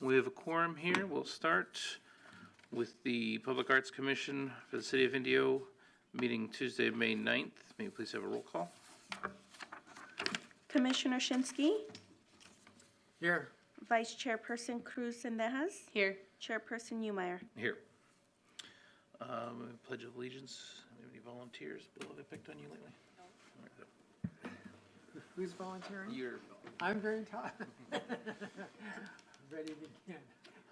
We have a quorum here. We'll start with the Public Arts Commission for the City of Indio, meeting Tuesday, May 9th. May we please have a roll call? Commissioner Shinsky, Here. Vice Chairperson Cruz Sendejas, Here. Chairperson Umeyer. Here. Pledge of Allegiance. Any volunteers? Bill, have I picked on you lately? Who's volunteering? You're. I'm very tired. Ready to begin.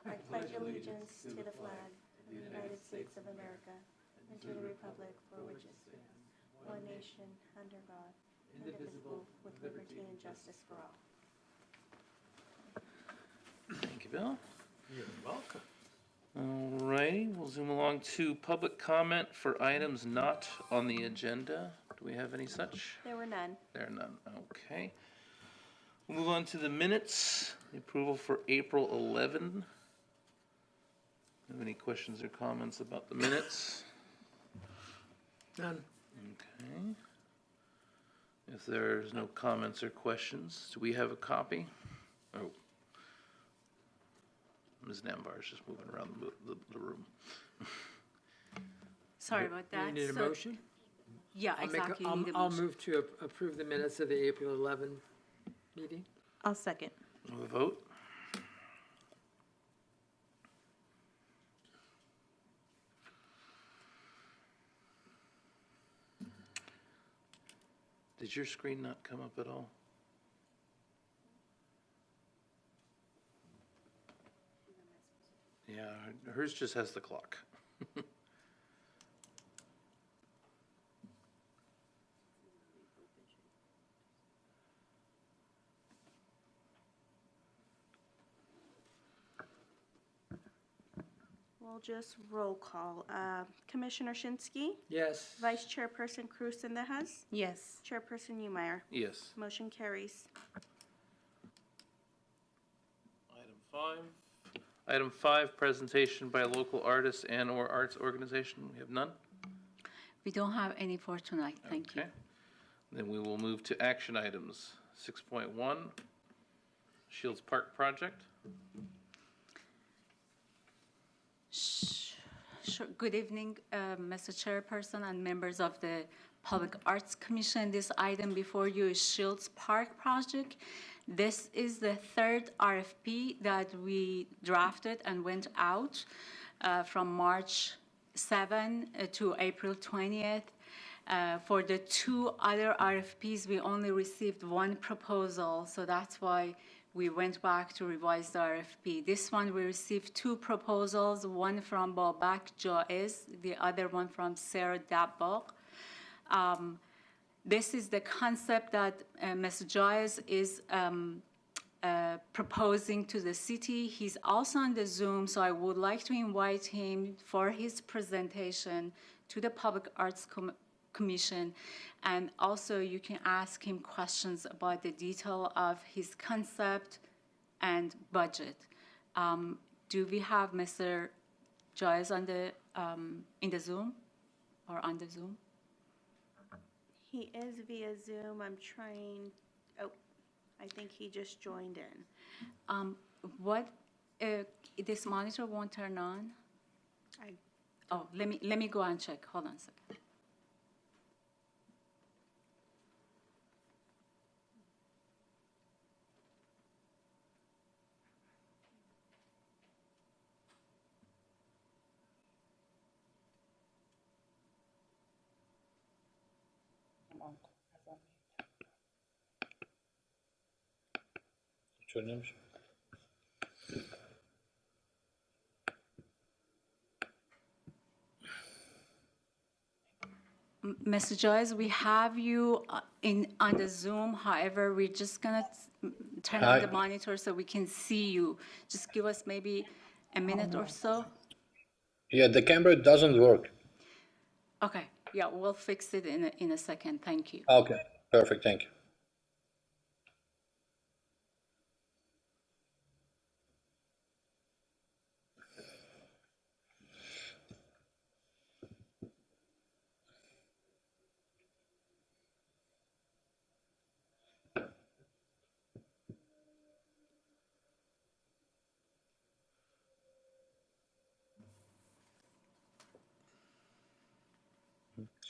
I pledge allegiance to the flag of the United States of America and to the republic for which it stands, one nation, under God, indivisible, with liberty and justice for all. Thank you, Bill. You're welcome. All righty, we'll zoom along to public comment for items not on the agenda. Do we have any such? There were none. There are none. Okay. We'll move on to the minutes. The approval for April 11. Have any questions or comments about the minutes? None. Okay. If there's no comments or questions, do we have a copy? Oh. Ms. Nambar is just moving around the room. Sorry about that. You need a So- motion? Yeah, I'll make a- exactly. You need a I'll motion. move to approve the minutes of the April 11 meeting. I'll second. Have a vote? Did your screen not come up at all? Yeah, hers just has the clock. We'll just roll call. Commissioner Shinsky, Yes. Vice Chairperson Cruz Sendejas, Yes. Chairperson Umeyer. Yes. Motion carries. Item 5, presentation by local artists and/or arts organization. We have none? We don't have any for tonight. Thank you. Okay. Then we will move to action items. 6.1, Shields Park project. Sure. Good evening, Mr. Chairperson and members of the Public Arts Commission. This item before you is Shields Park project. This is the third RFP that we drafted and went out from March 7 to April 20th. For the two other RFPs, we only received one proposal, so that's why we went back to revise the RFP. This one, we received two proposals, one from Babak Jaiz, the other one from Sarah Dabbagh. This is the concept that Mr. Jaiz is proposing to the city. He's also on the Zoom, so I would like to invite him for his presentation to the Public Arts Commission. And also you can ask him questions about the detail of his concept and budget. Do we have Mr. Jaiz on the, in the Zoom or on the Zoom? He is via Zoom. I'm trying, oh, I think he just joined in. This monitor won't turn on? I Oh, let me go and check. Hold on a second. What's your name? Mr. Joyce, we have you on the Zoom. However, we're just gonna turn on the monitor so we can see you. Just give us maybe a minute or so. Yeah, the camera doesn't work. Okay, yeah, we'll fix it in a second. Thank you. Okay, perfect, thank you.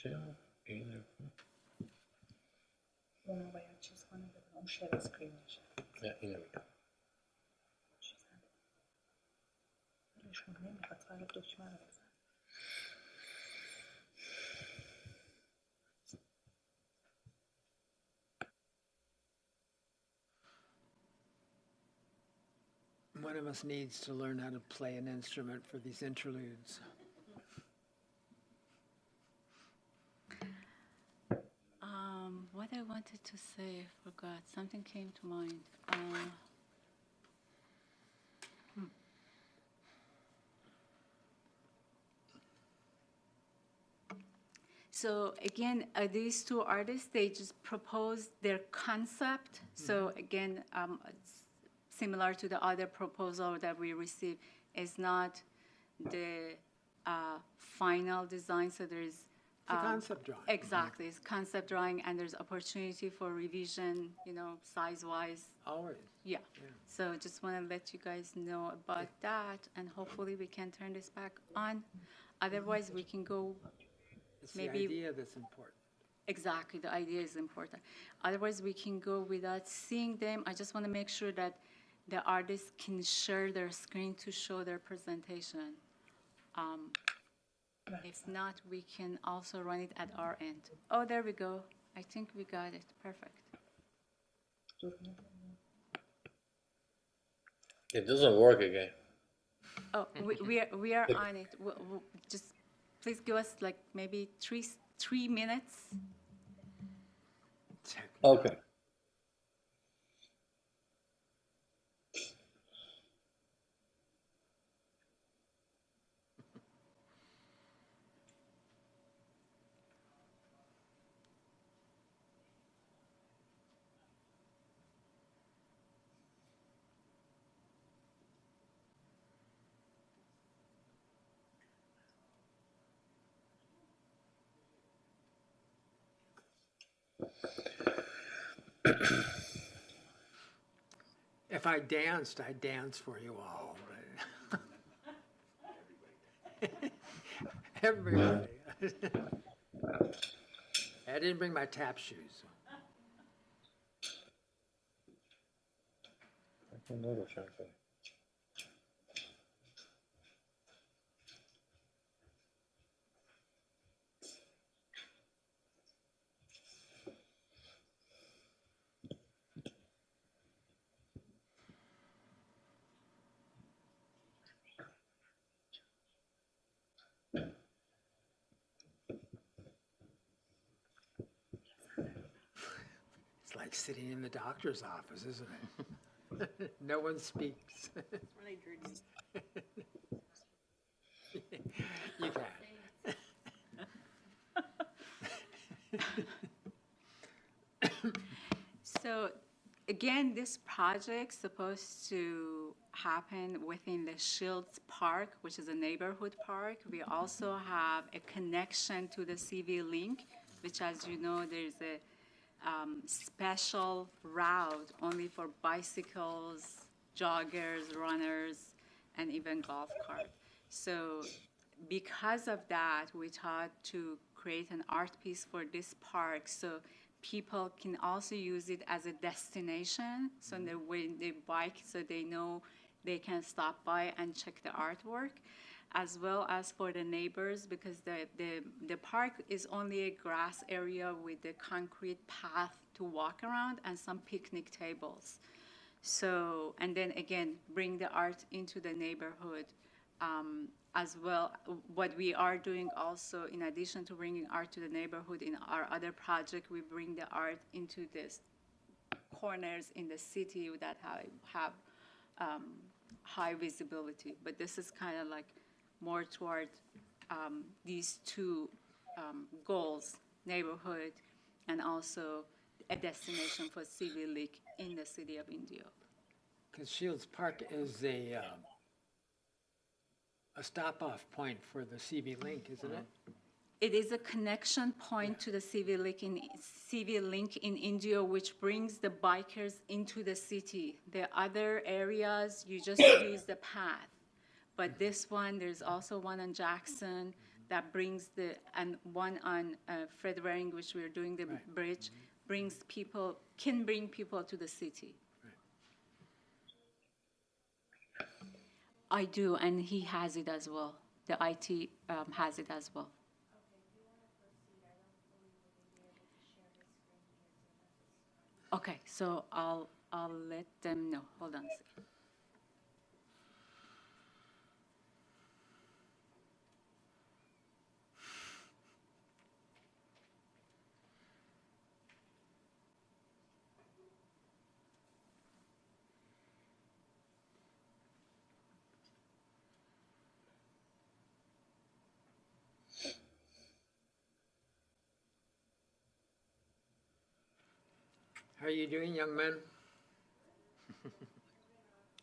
Uno باید چیز کنه بدون اون شیر اسکرین میشه. Yeah, here we go. ایشون نمیخواد فقط دکمه رو بزن. One of us needs to learn how to play an instrument for these interludes. What I wanted to say, I forgot. Something came to mind. So again, these two artists, they just proposed their concept. So again, it's similar to the other proposal that we received, is not the final design. So there's It's a concept drawing. exactly, it's concept drawing, and there's opportunity for revision, you know, size-wise. Always. Yeah. So just want to let you guys know about that, and hopefully we can turn this back on. Otherwise, we can go. It's Maybe- the idea that's important. Exactly, the idea is important. Otherwise, we can go without seeing them. I just want to make sure that the artists can share their screen to show their presentation. If not, we can also run it at our end. Oh, there we go. I think we got it. Perfect. It doesn't work again. Oh, we are on it. Just please give us like maybe three minutes. Okay. If I danced, I'd dance for you all. But everybody. I didn't bring my tap shoes. It's like sitting in the doctor's office, isn't it? No one speaks. You can. So again, this project's supposed to happen within the Shields Park, which is a neighborhood park. We also have a connection to the CV Link, which, as you know, there's a special route only for bicycles, joggers, runners, and even golf cart. So because of that, we thought to create an art piece for this park so people can also use it as a destination. So when they bike, so they know they can stop by and check the artwork, as well as for the neighbors, because the park is only a grass area with a concrete path to walk around and some picnic tables. So, and then again, bring the art into the neighborhood. As well, what we are doing also, in addition to bringing art to the neighborhood, in our other project, we bring the art into these corners in the city that have high visibility. But this is kind of like more toward these two goals, neighborhood and also a destination for CV League in the city of Indio. Because Shields Park is a stop-off point for the CV Link, isn't it? It is a connection point to the CV Link in Indio, which brings the bikers into the city. The other areas, you just use the path. But this one, there's also one on Jackson, that brings and one on Fred Waring, which we're doing the bridge, can bring people to the city. I do, and he has it as well. The IT has it as well. Okay, so I'll let them know. Hold on a second. How are you doing, young man?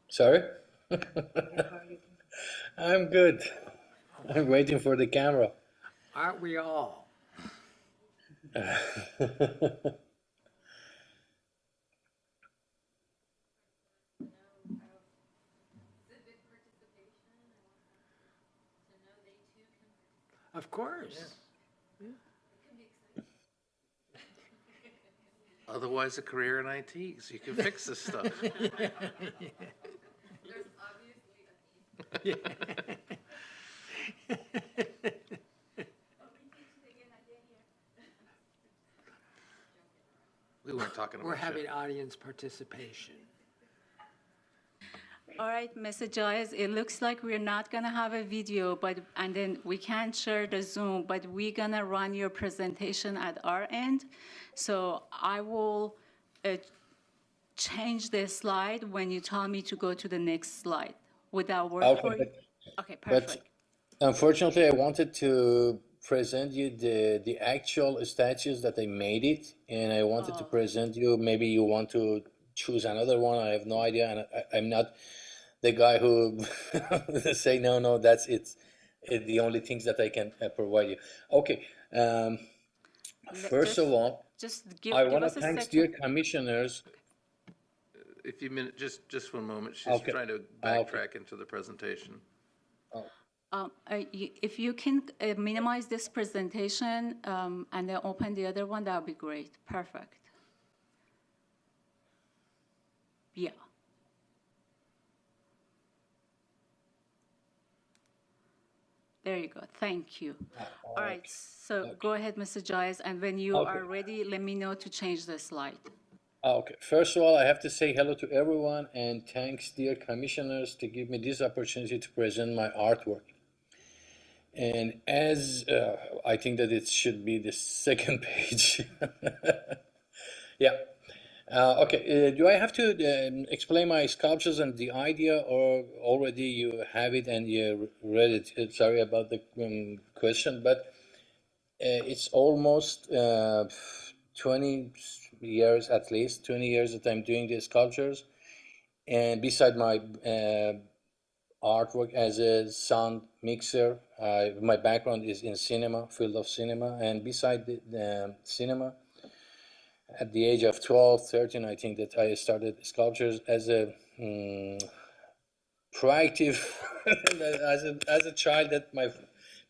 Sorry? How are you doing? I'm good. I'm waiting for the camera. Aren't we all? Of course. Otherwise, a career in IT, so you can fix this stuff. We weren't talking about We're shit. having audience participation. All right, Mr. Giles, it looks like we're not gonna have a video, and then we can't share the Zoom, but we're gonna run your presentation at our end. So I will change the slide when you tell me to go to the next slide. Would that work Okay, for you? Okay, but perfect. unfortunately, I wanted to present you the actual statues that I made it, and I wanted to present you. Maybe you want to choose another one. I have no idea, and I'm not the guy who say no. That's it. The only things that I can provide you. Okay. First of all, Just I give want us to a thank second. dear commissioners. If you just 1 moment, she's Okay. trying to backtrack into the presentation. If you can minimize this presentation and then open the other one, that would be great. Perfect. Yeah. There you go. Thank you. All right. So go ahead, Mr. Giles, and when you Okay. are ready, let me know to change the slide. Okay, first of all, I have to say hello to everyone and thanks dear commissioners to give me this opportunity to present my artwork. And as I think that it should be the second page. Yeah. Okay, do I have to explain my sculptures and the idea, or already you have it and you read it? Sorry about the question, but it's almost 20 years, at least 20 years that I'm doing these sculptures. And beside my artwork as a sound mixer, my background is in cinema, field of cinema. And beside the cinema, at the age of 12, 13, I think that I started sculptures as a proactive, as a child that my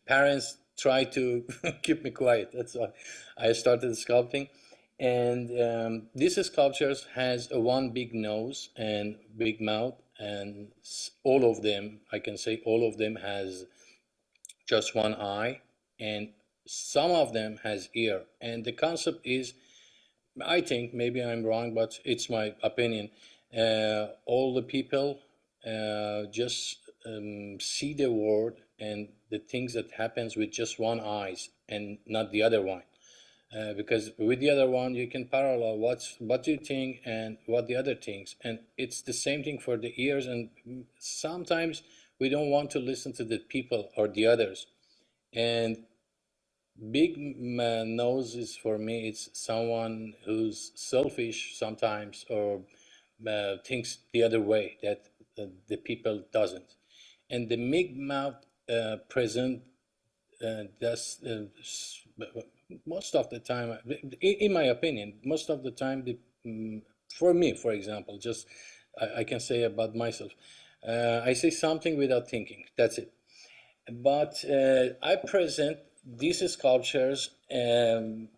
parents tried to keep me quiet. That's why I started sculpting. And this sculptures has a one big nose and big mouth, and all of them, I can say all of them has just one eye, and some of them has ear. And the concept is, I think, maybe I'm wrong, but it's my opinion, all the people just see the world and the things that happens with just one eyes and not the other one. Because with the other one, you can parallel what you think and what the other thinks. And it's the same thing for the ears. And sometimes we don't want to listen to the people or the others. And big nose is, for me, it's someone who's selfish sometimes, or thinks the other way that the people doesn't. And the big mouth present does most of the time, in my opinion, most of the time, for me, for example, just I can say about myself, I say something without thinking. That's it. but I present these sculptures. Could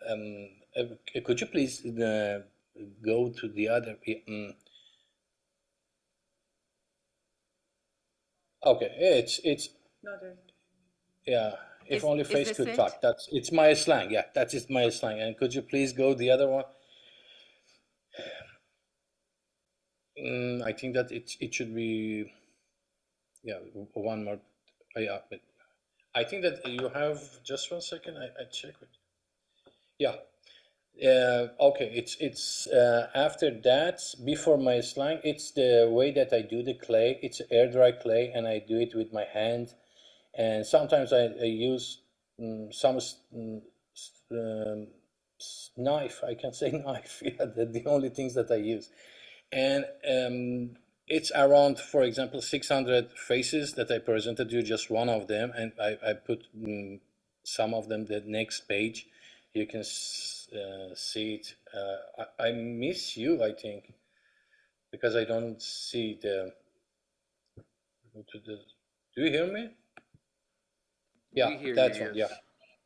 you please go to the other? Okay, it's No, there's. yeah. If Is- only is face this could it? talk. It's my slang. Yeah, that is my slang. And could you please go the other one? I think that it should be, yeah, one more. Yeah, but I think that you have just 1 second. I check it. Yeah. Okay. It's after that, before my slang. It's the way that I do the clay. It's air dry clay, and I do it with my hand. And sometimes I use some knife. I can say knife. Yeah, the only things that I use. And it's around, for example, 600 faces that I presented you, just one of them, and I put some of them the next page. You can see it. I miss you, I think, because I don't see the. Do you hear me? Yeah, We hear that's you, one. yes.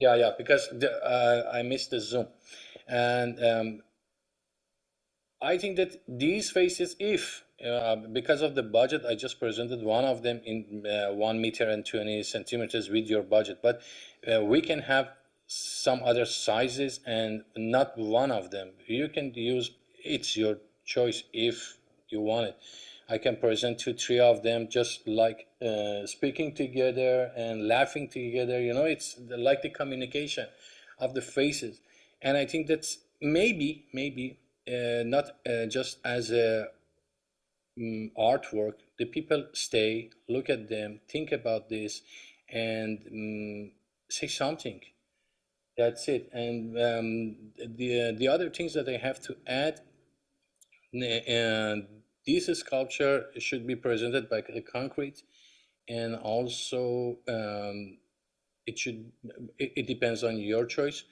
Yeah, because I missed the Zoom, and I think that these faces, if because of the budget, I just presented one of them in 1 meter and 20 centimeters with your budget, but we can have some other sizes and not one of them. You can use, it's your choice if you want it. I can present 2, 3 of them, just like speaking together and laughing together. You know, it's like the communication of the faces. And I think that's maybe not just as a artwork. The people stay, look at them, think about this, and say something. That's it. And the other things that I have to add, this sculpture should be presented by concrete, and also it depends on your choice.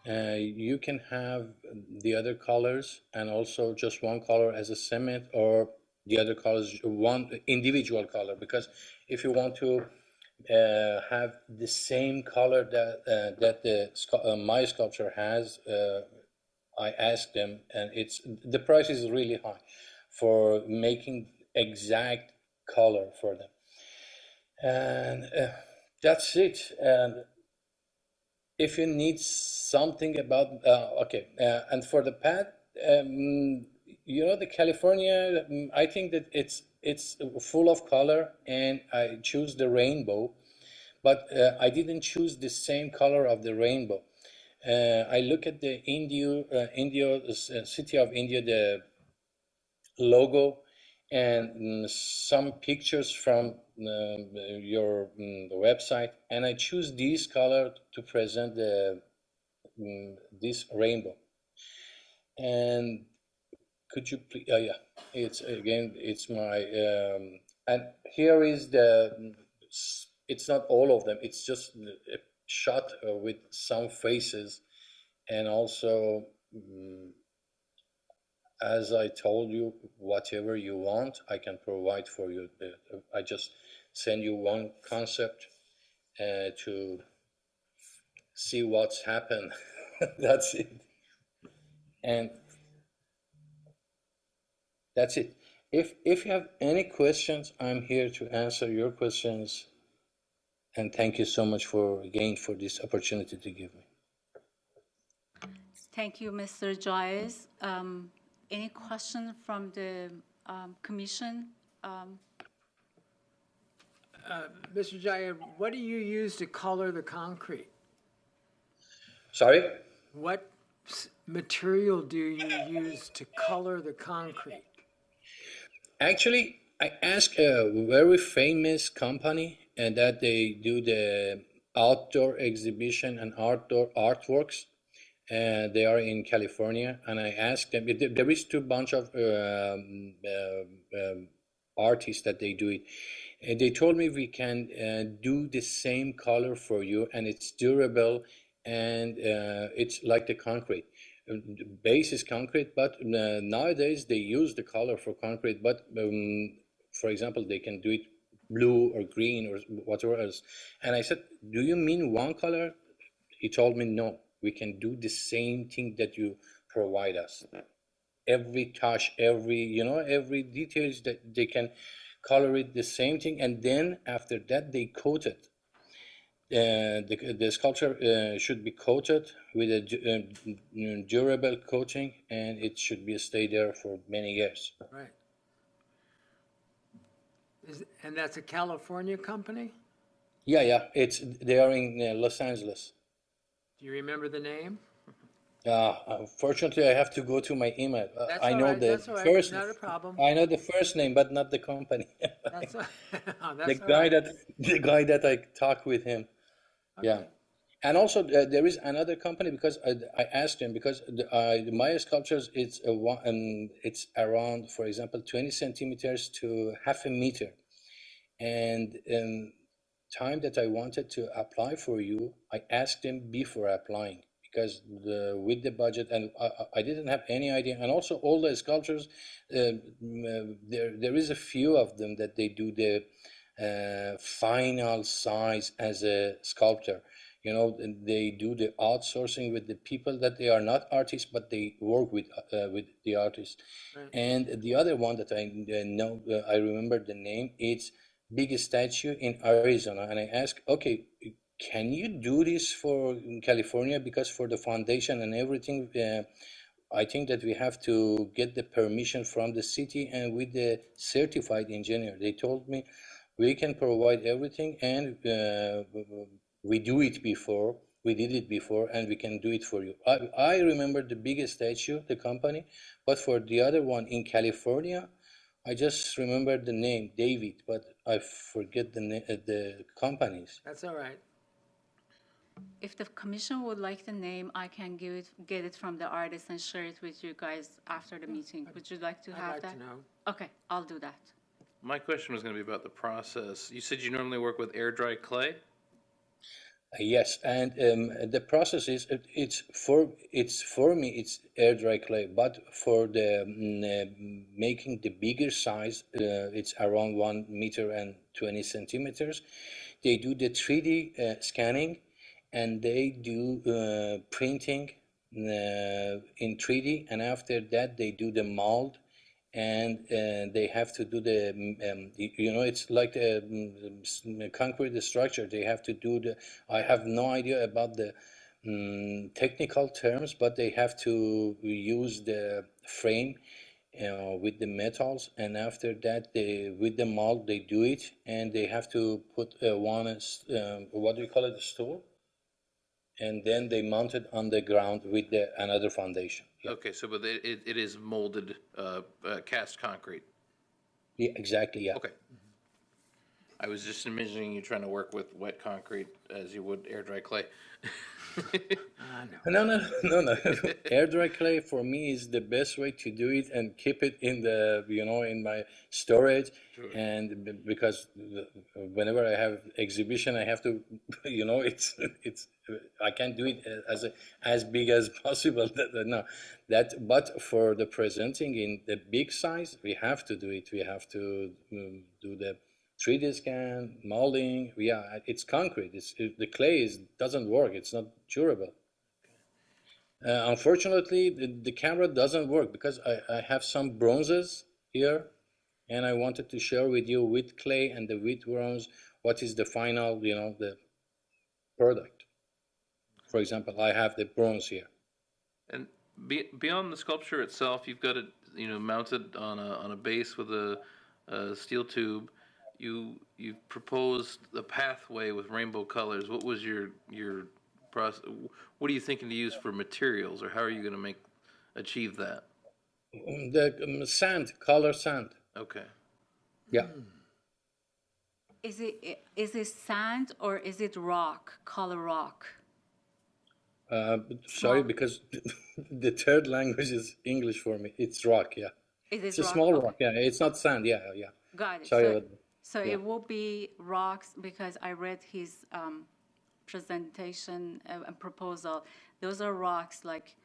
You can have the other colors and also just one color as a cement, or the other colors one individual color, because if you want to have the same color that my sculpture has, I asked them, and the price is really high for making exact color for them, and that's it. And if you need something about okay, and for the pad, you know, the California, I think that it's full of color, and I choose the rainbow, but I didn't choose the same color of the rainbow. I look at the city of India, the logo, and some pictures from your website, and I choose this color to present this rainbow. And could you please? Yeah, it's my and here is the. It's not all of them. It's just a shot with some faces, and also. As I told you, whatever you want, I can provide for you. I just send you one concept to see what's happened. That's it. And that's it. If you have any questions, I'm here to answer your questions. And thank you so much for this opportunity to give me. Thank you, Mr. Joyce. Any question from the commission? Mr. Jaya, what do you use to color the concrete? Sorry? What material do you use to color the concrete? Actually, I asked a very famous company and that they do the outdoor exhibition and outdoor artworks. They are in California, and I asked them. There is two bunch of artists that they do it. And they told me we can do the same color for you, and it's durable, and it's like the concrete. The base is concrete, but nowadays they use the color for concrete. But for example, they can do it blue or green or whatever else. And I said, do you mean one color? He told me, no, we can do the same thing that you provide us. Every touch, every details that they can color it the same thing. And then after that, they coat it. The sculpture should be coated with a durable coating, and it should be stay there for many years. Right. And that's a California company? Yeah, they are in Los Angeles. Do you remember the name? Unfortunately, I have to go to my email. That's I all know right, the that's all right, first. not a problem. I know the first name, but not the company. That's, that's The guy that I talked with him. Yeah, and also there is another company because I asked him because my sculptures it's around, for example, 20 centimeters to half a meter, and time that I wanted to apply for you, I asked him before applying because with the budget, and I didn't have any idea. And also all the sculptures, there is a few of them that they do the final size as a sculptor. They do the outsourcing with the people that they are not artists, but they work with the artists. Right. And the other one that I know, I remember the name, it's Big Statue in Arizona. And I asked, okay, can you do this for California? Because for the foundation and everything, I think that we have to get the permission from the city and with the certified engineer. They told me we can provide everything, and we did it before, and we can do it for you. I remember the Big Statue, the company, but for the other one in California, I just remember the name, David, but I forget the companies. That's all right. If the commission would like the name, I can get it from the artist and share it with you guys after the meeting. Would you like to I'd have like that? to know. Okay, I'll do that. My question was going to be about the process. You said you normally work with air dry clay? Yes, and the process is it's for me it's air dry clay, but for the making the bigger size, it's around 1 meter and 20 centimeters. They do the 3D scanning, and they do printing in 3D, and after that they do the mold, and they have to do the it's like a concrete structure. They have to do I have no idea about the technical terms, but they have to use the frame with the metals, and after that with the mold they do it, and they have to put what do you call it, a stool, and then they mount it on the ground with another foundation. Yeah. Okay, so but it is molded cast concrete. Yeah, exactly. Yeah. Okay. I was just envisioning you trying to work with wet concrete as you would air dry clay. No. Air dry clay for me is the best way to do it and keep it in in my storage. Sure. And because whenever I have exhibition, I have to, it's I can't do it as big as possible. But for the presenting in the big size, we have to do it. We have to do the 3D scan, molding. Yeah, it's concrete. The clay doesn't work. It's not durable. Unfortunately, the camera doesn't work because I have some bronzes here, and I wanted to share with you with clay and the with bronze what is the final, the product. For example, I have the bronze here. And beyond the sculpture itself, you've got it, mounted on a base with a steel tube. You've proposed the pathway with rainbow colors. What was your process? What are you thinking to use for materials, or how are you going to achieve that? The sand, color sand. Okay. Yeah. Is it sand or is it rock, color rock? Sorry, because the third language is English for me. It's rock, yeah. It's a small rock, yeah. It's not sand, yeah. Got it. Sorry. So it will be rocks because I read his presentation and proposal. Those are rocks like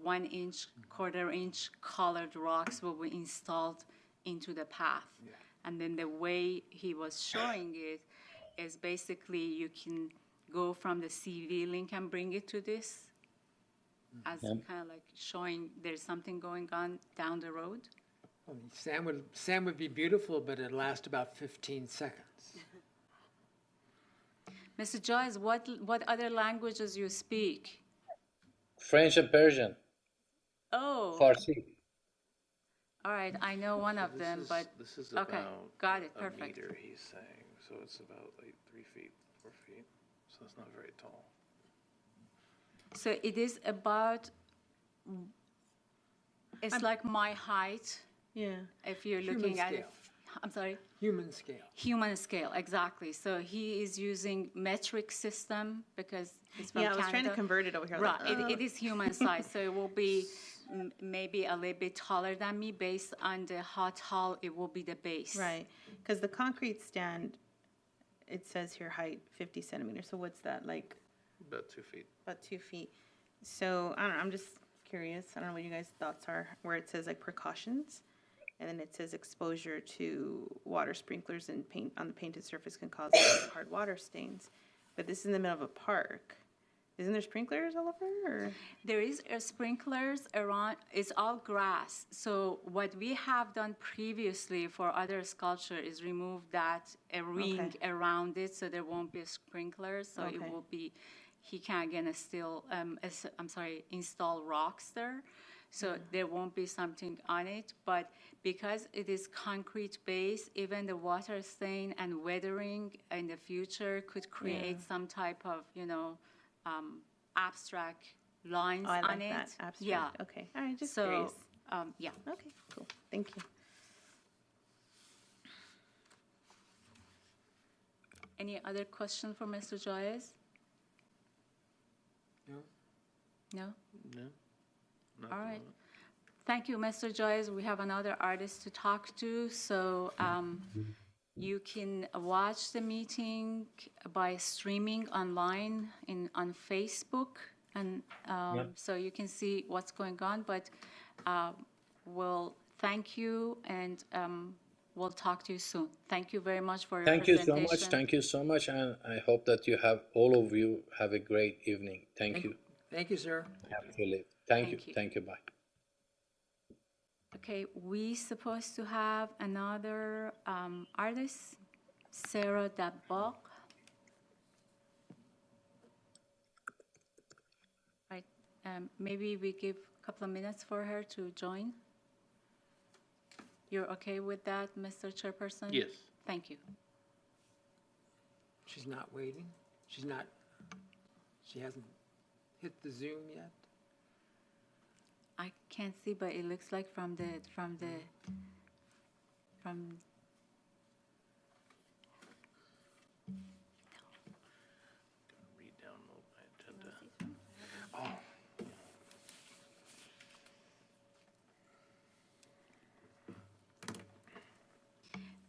1 inch, quarter inch colored rocks will be installed into the path. And then the way he was showing it is basically you can go from the CV link and bring it to this as kind of like showing there's something going on down the road. Well, Sam would be beautiful, but it'd last about 15 seconds. Mr. Joyce, what other languages you speak? French and Persian, Oh, Farsi. all right, I know one of them, but, This is okay, about got it, a perfect. meter, he's saying, so it's about like 3 feet, 4 feet, so it's not very tall. So it is about, it's like my height, Yeah. if you're Human looking at it. scale. I'm sorry? Human scale. Human scale, exactly. So he is using metric system because he's from Yeah, I Canada. was trying to convert it over here. I was Right, like, it is human size, so it will be maybe a little bit taller than me based on the how tall it will be the base. Right, because the concrete stand, it says here height 50 centimeters, so what's that, like About 2 feet. about 2 feet? So, I don't know, I'm just curious, I don't know what you guys' thoughts are, where it says like precautions, and then it says exposure to water sprinklers and paint on the painted surface can cause hard water stains. But this is in the middle of a park. Isn't there sprinklers all over, or? There is sprinklers around, it's all grass. So what we have done previously for other sculpture is remove that, a ring Okay. around it, so there won't be sprinklers, so it Okay. will be, he can again still, install rocks there. So there won't be something on it, but because it is concrete base, even the water stain and weathering in the future could create some type of, abstract lines Oh, I on like it. that, abstract, Yeah. okay, all right, just So, curious. yeah. Okay, cool, thank you. Any other question for Mr. Joyce? No? No? No? Not All at the right. moment. Thank you, Mr. Joyce. We have another artist to talk to, so you can watch the meeting by streaming online on Facebook, and so you can see what's going on. But we'll thank you, and we'll talk to you soon. Thank you very much for your Thank you presentation. so much. Thank you so much, and I hope that all of you have a great evening. Thank you. Thank you, sir. Happy to live. Thank Thank you. you. Thank you. Bye. Okay, we supposed to have another artist, Sarah Dabbagh. Right, maybe we give a couple of minutes for her to join. You're okay with that, Mr. Chairperson? Yes. Thank you. She's not waiting. She hasn't hit the Zoom yet. I can't see, but it looks like from Re-download my agenda.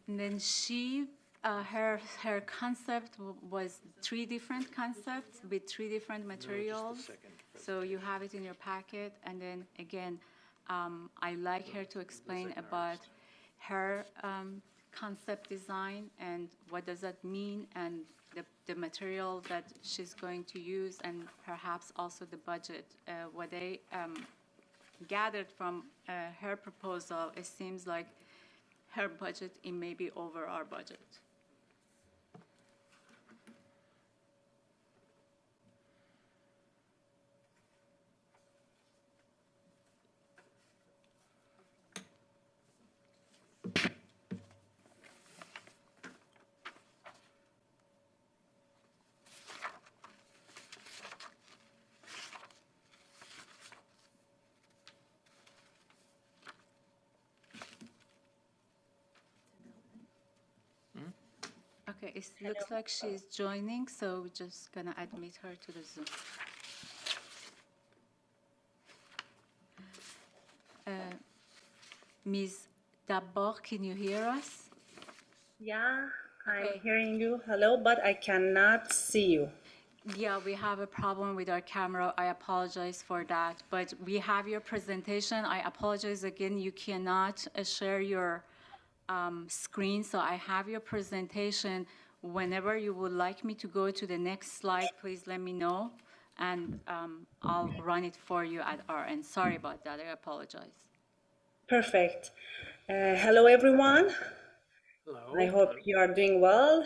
And then her concept was 3 different concepts with 3 different materials. second So you have it in your packet, and then again, I like her to explain about her concept design and what does that mean, and the material that she's going to use, and perhaps also the budget. What they gathered from her proposal, it seems like her budget, it may be over our budget. Okay, it looks like she's joining, so we're just gonna admit her to the Zoom. Ms. Dabbagh, can you hear us? Yeah, I'm Okay. hearing you. Hello, but I cannot see you. Yeah, we have a problem with our camera. I apologize for that, but we have your presentation. I apologize again, you cannot share your screen, so I have your presentation. Whenever you would like me to go to the next slide, please let me know, and I'll run it for you at our end. Sorry about that, I apologize. Perfect. Hello, everyone. Hello. I hope you are doing well.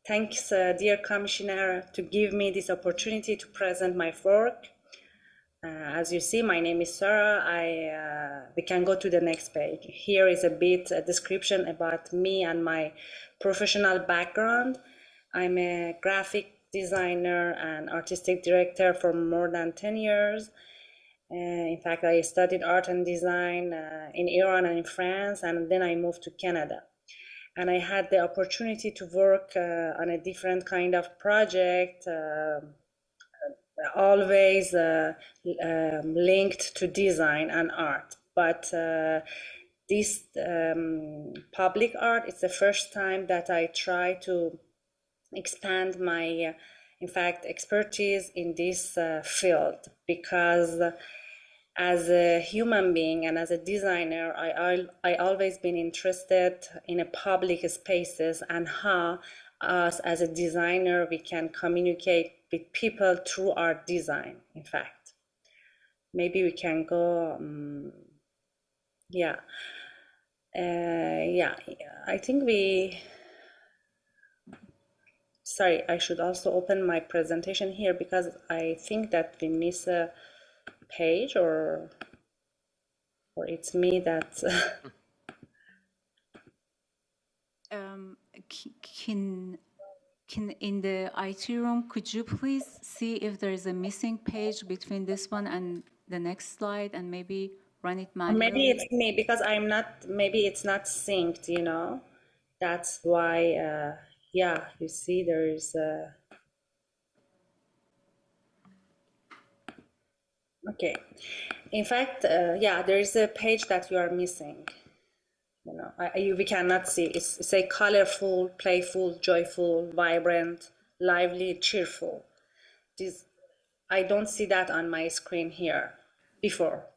Thanks, dear Commissioner, to give me this opportunity to present my work. As you see, my name is Sarah. We can go to the next page. Here is a description about me and my professional background. I'm a graphic designer and artistic director for more than 10 years. In fact, I studied art and design in Iran and in France, and then I moved to Canada. And I had the opportunity to work on a different kind of project, always linked to design and art. But this public art, it's the first time that I try to expand my, in fact, expertise in this field, because as a human being and as a designer, I always been interested in a public spaces and how us as a designer, we can communicate with people through our design, in fact. Maybe we can go, I think sorry, I should also open my presentation here because I think that we miss a page, or it's me that Can in the IT room, could you please see if there is a missing page between this one and the next slide, and maybe run it manually? maybe it's me because maybe it's not synced, you know. That's why, yeah, you see there is okay. In fact, yeah, there is a page that you are missing. You know, we cannot see. It's a colorful, playful, joyful, vibrant, lively, cheerful. I don't see that on my screen here. Before,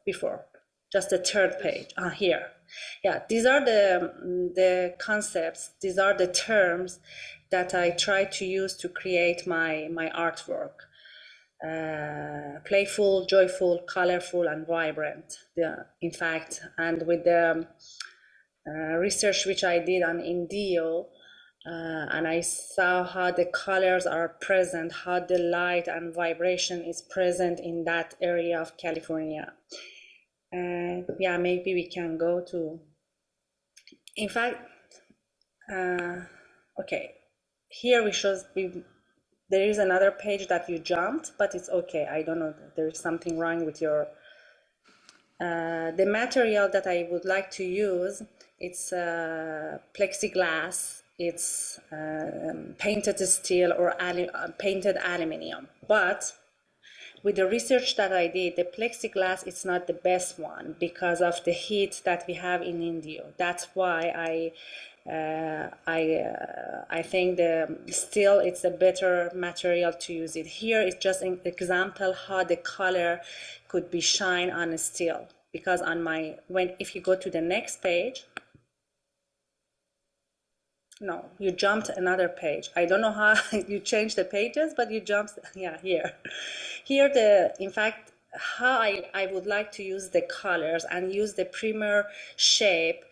just the third page. Here, yeah. These are the concepts. These are the terms that I try to use to create my artwork. Playful, joyful, colorful, and vibrant. In fact, and with the research which I did on Indio, and I saw how the colors are present, how the light and vibration is present in that area of California. Yeah, maybe we can go to, in fact, okay, here there is another page that you jumped, but it's okay. I don't know, there's something wrong with your, the material that I would like to use. It's plexiglass, it's painted steel or painted aluminum. But with the research that I did, the plexiglass is not the best one because of the heat that we have in India. That's why I think the steel it's a better material to use it. Here it's just an example how the color could be shine on a steel. Because if you go to the next page, no, you jumped another page. I don't know how you changed the pages, but you jumped, yeah, here. Here, in fact, how I would like to use the colors and use the primer shape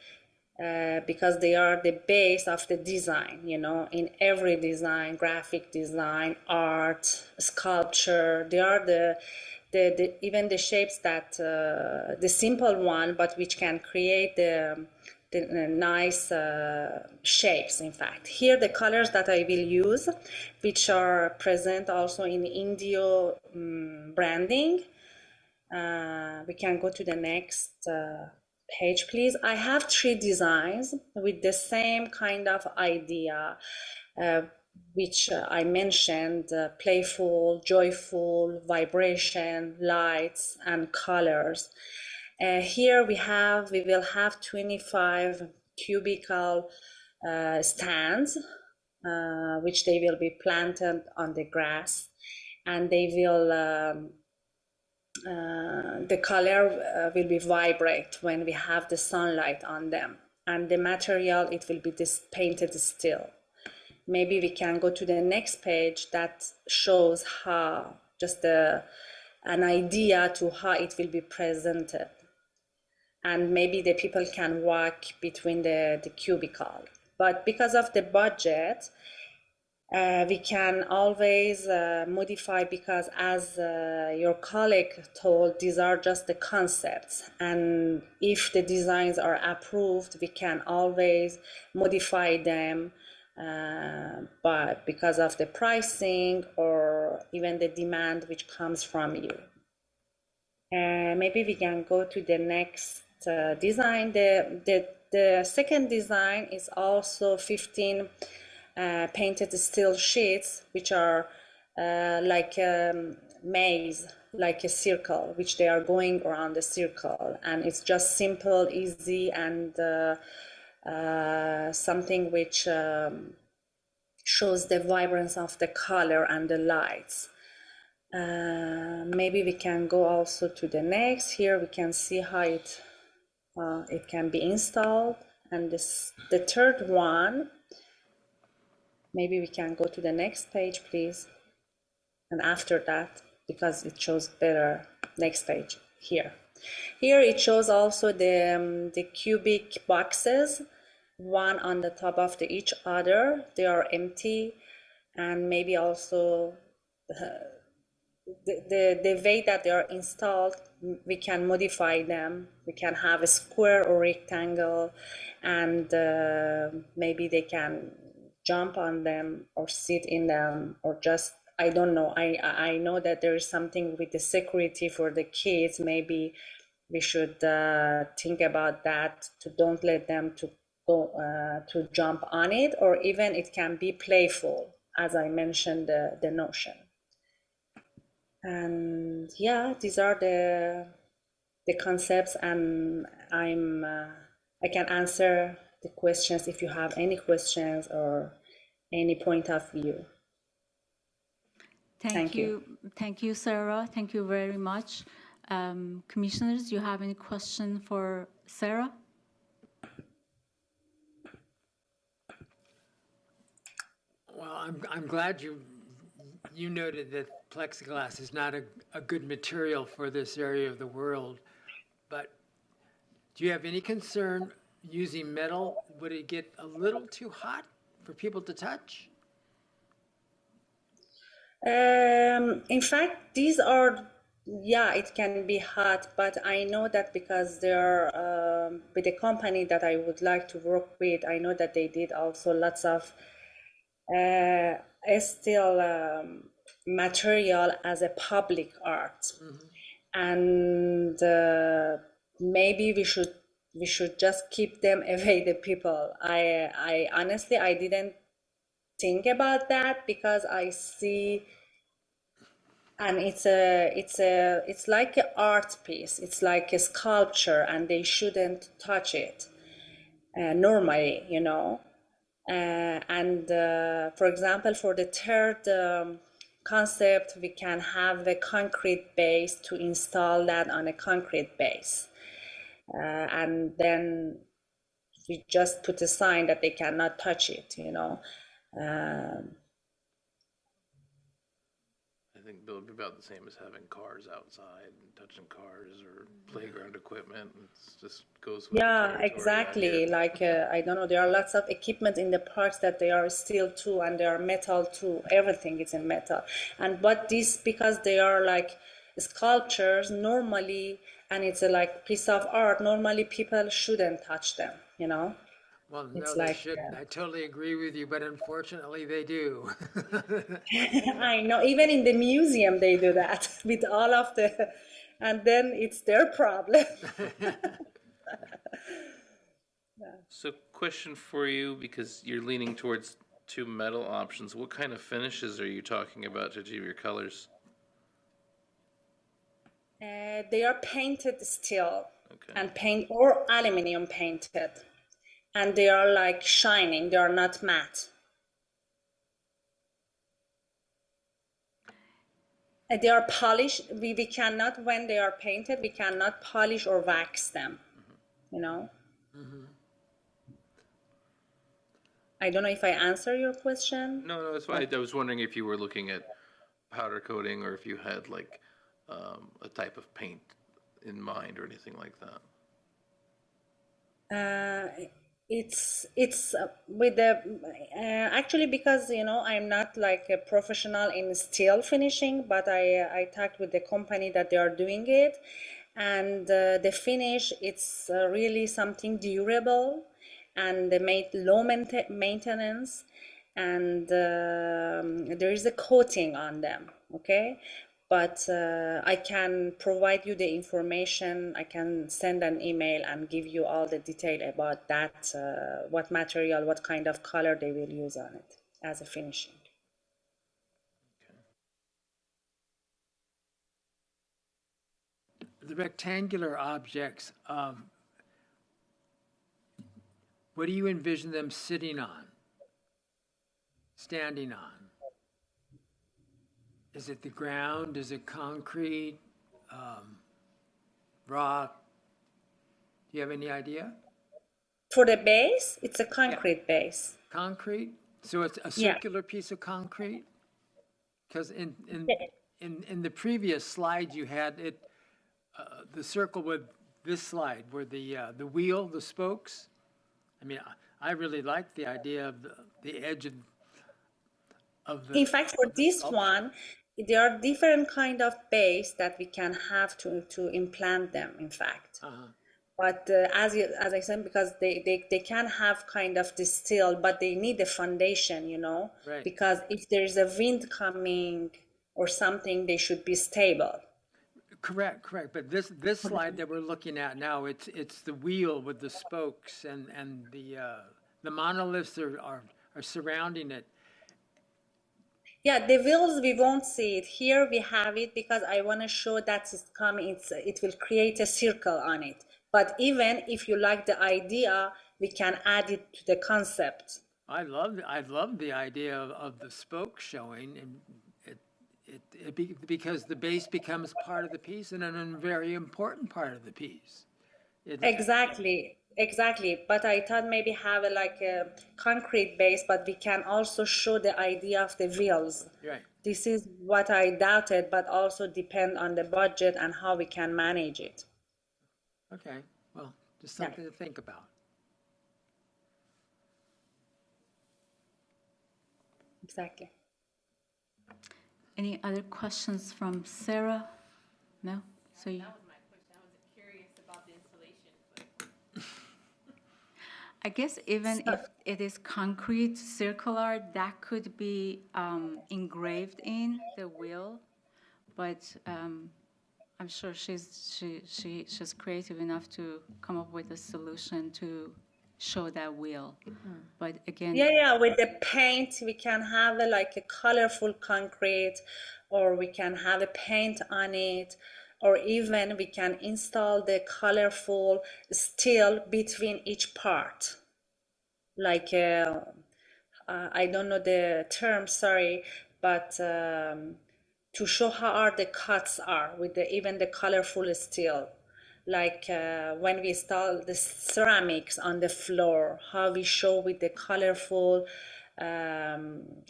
because they are the base of the design, you know, in every design, graphic design, art, sculpture, they are even the shapes that, the simple one, but which can create the nice shapes, in fact. Here, the colors that I will use, which are present also in Indio branding. We can go to the next page, please. I have 3 designs with the same kind of idea, which I mentioned, playful, joyful, vibration, lights, and colors. Here we will have 25 cubicle stands, which they will be planted on the grass, and they will, the color will be vibrate when we have the sunlight on them. and the material, it will be this painted steel. Maybe we can go to the next page that shows how, just an idea to how it will be presented. And maybe the people can walk between the cubicle. But because of the budget, we can always modify, because as your colleague told, these are just the concepts. And if the designs are approved, we can always modify them but because of the pricing or even the demand which comes from you. Maybe we can go to the next design. The second design is also 15 painted steel sheets, which are like a maze, like a circle, which they are going around the circle. And it's just simple, easy, and something which shows the vibrance of the color and the lights. Maybe we can go also to the next. Here we can see how it can be installed. And the third one, maybe we can go to the next page, please. And after that, because it shows better, next page, here. Here it shows also the cubic boxes, one on the top of each other. They are empty, and maybe also the way that they are installed, we can modify them. We can have a square or rectangle, and maybe they can jump on them or sit in them, or just, I don't know. I know that there is something with the security for the kids. Maybe we should think about that, to don't let them to go to jump on it, or even it can be playful, as I mentioned the notion. And yeah, these are the concepts, and I can answer the questions if you have any questions or any point of view. Thank you. Thank you, Sarah. Thank you very much. Commissioners, do you have any question for Sarah? Well, I'm glad you noted that plexiglass is not a good material for this area of the world, but do you have any concern using metal? Would it get a little too hot for people to touch? In fact, these are, yeah, it can be hot, but I know that because they're with a company that I would like to work with, I know that they did also lots of steel material as a public art. And maybe we should just keep them away, the people. I honestly, I didn't think about that, because I see, and it's like an art piece. It's like a sculpture, and they shouldn't touch it normally, you know. And for example, for the third concept, we can have a concrete base to install that on a concrete base, and then we just put a sign that they cannot touch it, you know. I think that would be about the same as having cars outside and touching cars or playground equipment. It just goes with the Yeah, territory exactly. idea. Like, I don't know, there are lots of equipment in the parks that they are steel too, and they are metal too. Everything is in metal. But this, because they are like sculptures normally, and it's a like piece of art, normally people shouldn't touch them, you know? Well, no, It's they like, shouldn't. I totally agree with you, but unfortunately they do. I know, even in the museum they do that with all of the, and then it's their problem. So, question for you, because you're leaning towards two metal options. What kind of finishes are you talking about to achieve your colors? They are painted steel, Okay. and paint or aluminum painted, and they are like shining. They are not matte. They are polished. We cannot, when they are painted, we cannot polish or wax them, you know. I don't know if I answer your question. No, it's fine. I was wondering if you were looking at powder coating or if you had like a type of paint in mind or anything like that. It's with the actually, because I'm not like a professional in steel finishing, but I talked with the company that they are doing it, and the finish, it's really something durable, and they made low maintenance, and there is a coating on them, okay? But I can provide you the information. I can send an email and give you all the detail about that, what material, what kind of color they will use on it as a finishing. The rectangular objects, what do you envision them sitting on, standing on? Is it the ground? Is it concrete? Rock? Do you have any idea? For the base, it's a concrete base. Concrete? So it's a circular piece of concrete? Because in the previous slide you had it, the circle with this slide where the wheel, the spokes. I mean, I really like the idea of the edge of the. In fact, for this one, there are different kind of base that we can have to implant them, in fact. But as I said, because they can have kind of the steel, but they need a foundation, Right. because if there is a wind coming or something, they should be stable. Correct. But this slide that we're looking at now, it's the wheel with the spokes and the monoliths are surrounding it. Yeah, the wheels, we won't see it. Here we have it because I want to show that it's coming. It will create a circle on it. But even if you like the idea, we can add it to the concept. I love the idea of the spokes showing, and because the base becomes part of the piece and a very important part of the piece. Exactly. But I thought maybe have a concrete base, but we can also show the idea of the wheels. Right. This is what I doubted, but also depend on the budget and how we can manage it. Okay. Well, just something to think about. Exactly. Any other questions from Sarah? No? So you. That was my question. I was curious about the installation. I guess even if it is concrete, circular, that could be engraved in the wheel, but I'm sure she's creative enough to come up with a solution to show that wheel. But again, Yeah, with the paint, we can have a colorful concrete, or we can have a paint on it, or even we can install the colorful steel between each part. I don't know the term, sorry, but to show how the cuts are with even the colorful steel. When we install the ceramics on the floor, how we show with the colorful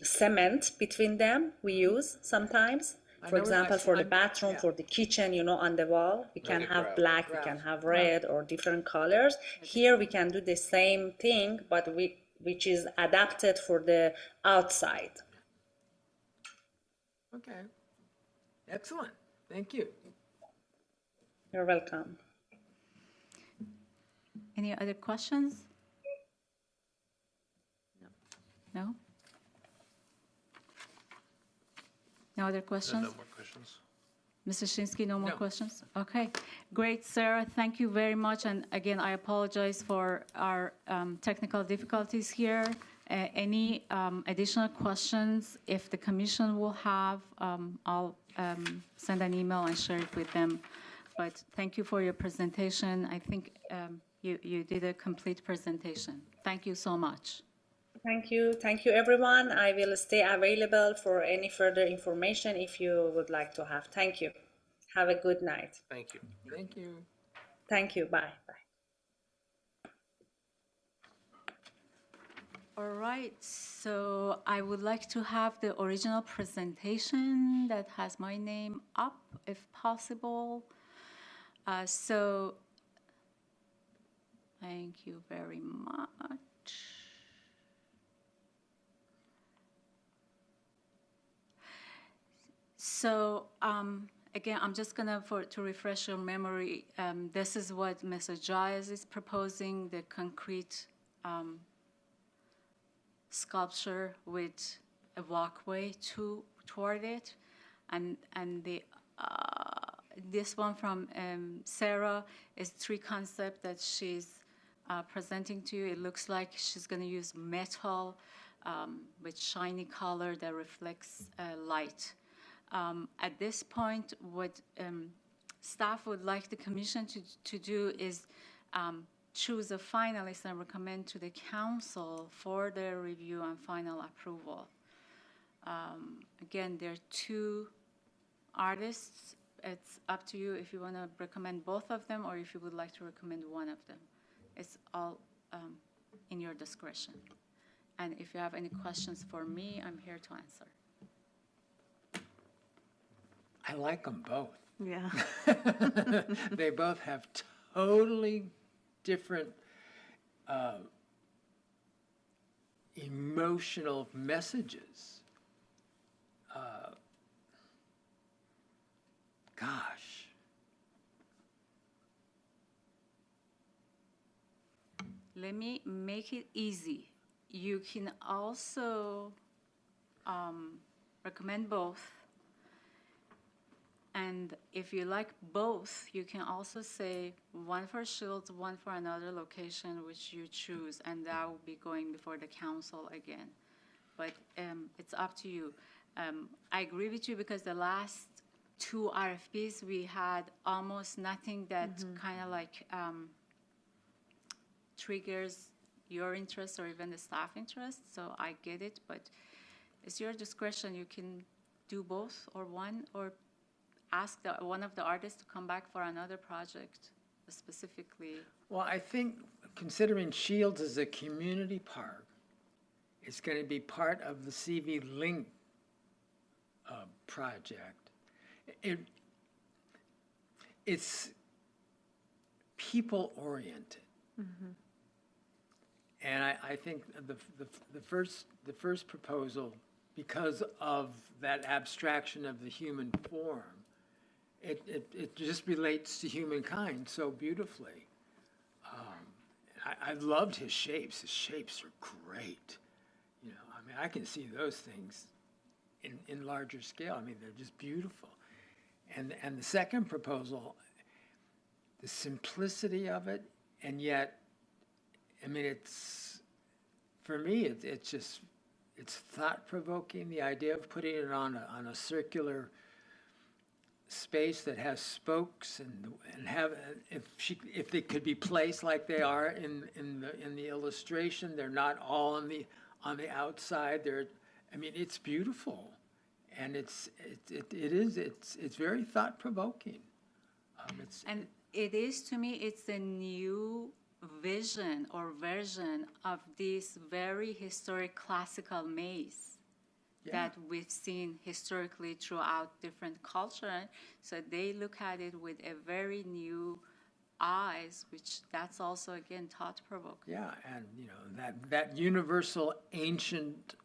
cement between them we use sometimes. For example, for the bathroom, for the kitchen, on the wall, we can have black, we can have red or different colors. Here we can do the same thing, but which is adapted for the outside. Okay. Excellent. Thank you. You're welcome. any other questions? No? No other questions? No more questions. Mr. Shinsky, no more No. questions? Okay, great, Sarah, thank you very much. And again, I apologize for our technical difficulties here. Any additional questions, if the commission will have, I'll send an email and share it with them. But thank you for your presentation. I think you did a complete presentation. Thank you so much. Thank you. Thank you, everyone. I will stay available for any further information if you would like to have. Thank you. Have a good night. Thank you. Thank you. Thank you. Bye. Bye. All right, so I would like to have the original presentation that has my name up, if possible. So, thank you very much. So, again, I'm just gonna, to refresh your memory, this is what Mr. Giles is proposing, the concrete sculpture with a walkway toward it, and this one from Sarah is 3 concepts that she's presenting to you. It looks like she's going to use metal with shiny color that reflects light. At this point, what staff would like the commission to do is choose a finalist and recommend to the council for their review and final approval. Again, there are 2 artists. It's up to you if you want to recommend both of them or if you would like to recommend one of them. It's all in your discretion. And if you have any questions for me, I'm here to answer. I like them both. Yeah. They both have totally different emotional messages. Gosh. Let me make it easy. You can also recommend both. And if you like both, you can also say one for Shields, one for another location which you choose, and that will be going before the council again. But it's up to you. I agree with you because the last 2 RFPs, we had almost nothing that kind of like triggers your interest or even the staff interest. So I get it, but it's your discretion. You can do both or one, or ask one of the artists to come back for another project specifically. Well, I think considering Shields as a community park, it's going to be part of the CV Link project. It's people-oriented. And I think the first proposal, because of that abstraction of the human form, it just relates to humankind so beautifully. I loved his shapes. His shapes are great. You know, I mean, I can see those things in larger scale. I mean, they're just beautiful. And the second proposal, the simplicity of it, and yet, I mean, it's, for me, it's just, it's thought-provoking. The idea of putting it on a circular space that has spokes and have, if they could be placed like they are in the illustration, they're not all on the outside. I mean, it's beautiful, and it's very thought-provoking. And it is, to me, it's a new vision or version of this very historic classical maze that we've seen historically throughout different cultures. So they look at it with a very new eyes, which that's also, again, thought-provoking. Yeah, and you know, that universal ancient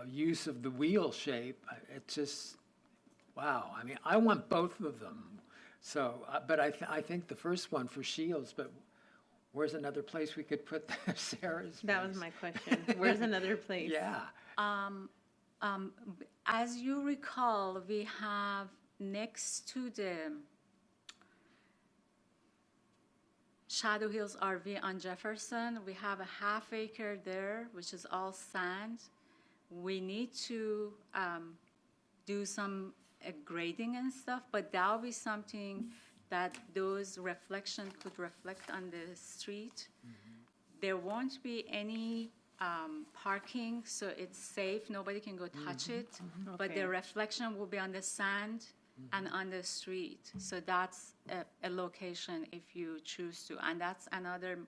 use of the wheel shape, it's just, wow. I mean, I want both of them. So, but I think the first one for Shields, but where's another place we could put Sarah's That was face? my question. Where's another place? Yeah. As you recall, we have next to the Shadow Hills RV on Jefferson, we have a half acre there, which is all sand. We need to do some grading and stuff, but that'll be something that those reflections could reflect on the street. There won't be any parking, so it's safe. Nobody can go touch it. But the reflection will be on the sand and on the street. So that's a location if you choose to. And that's another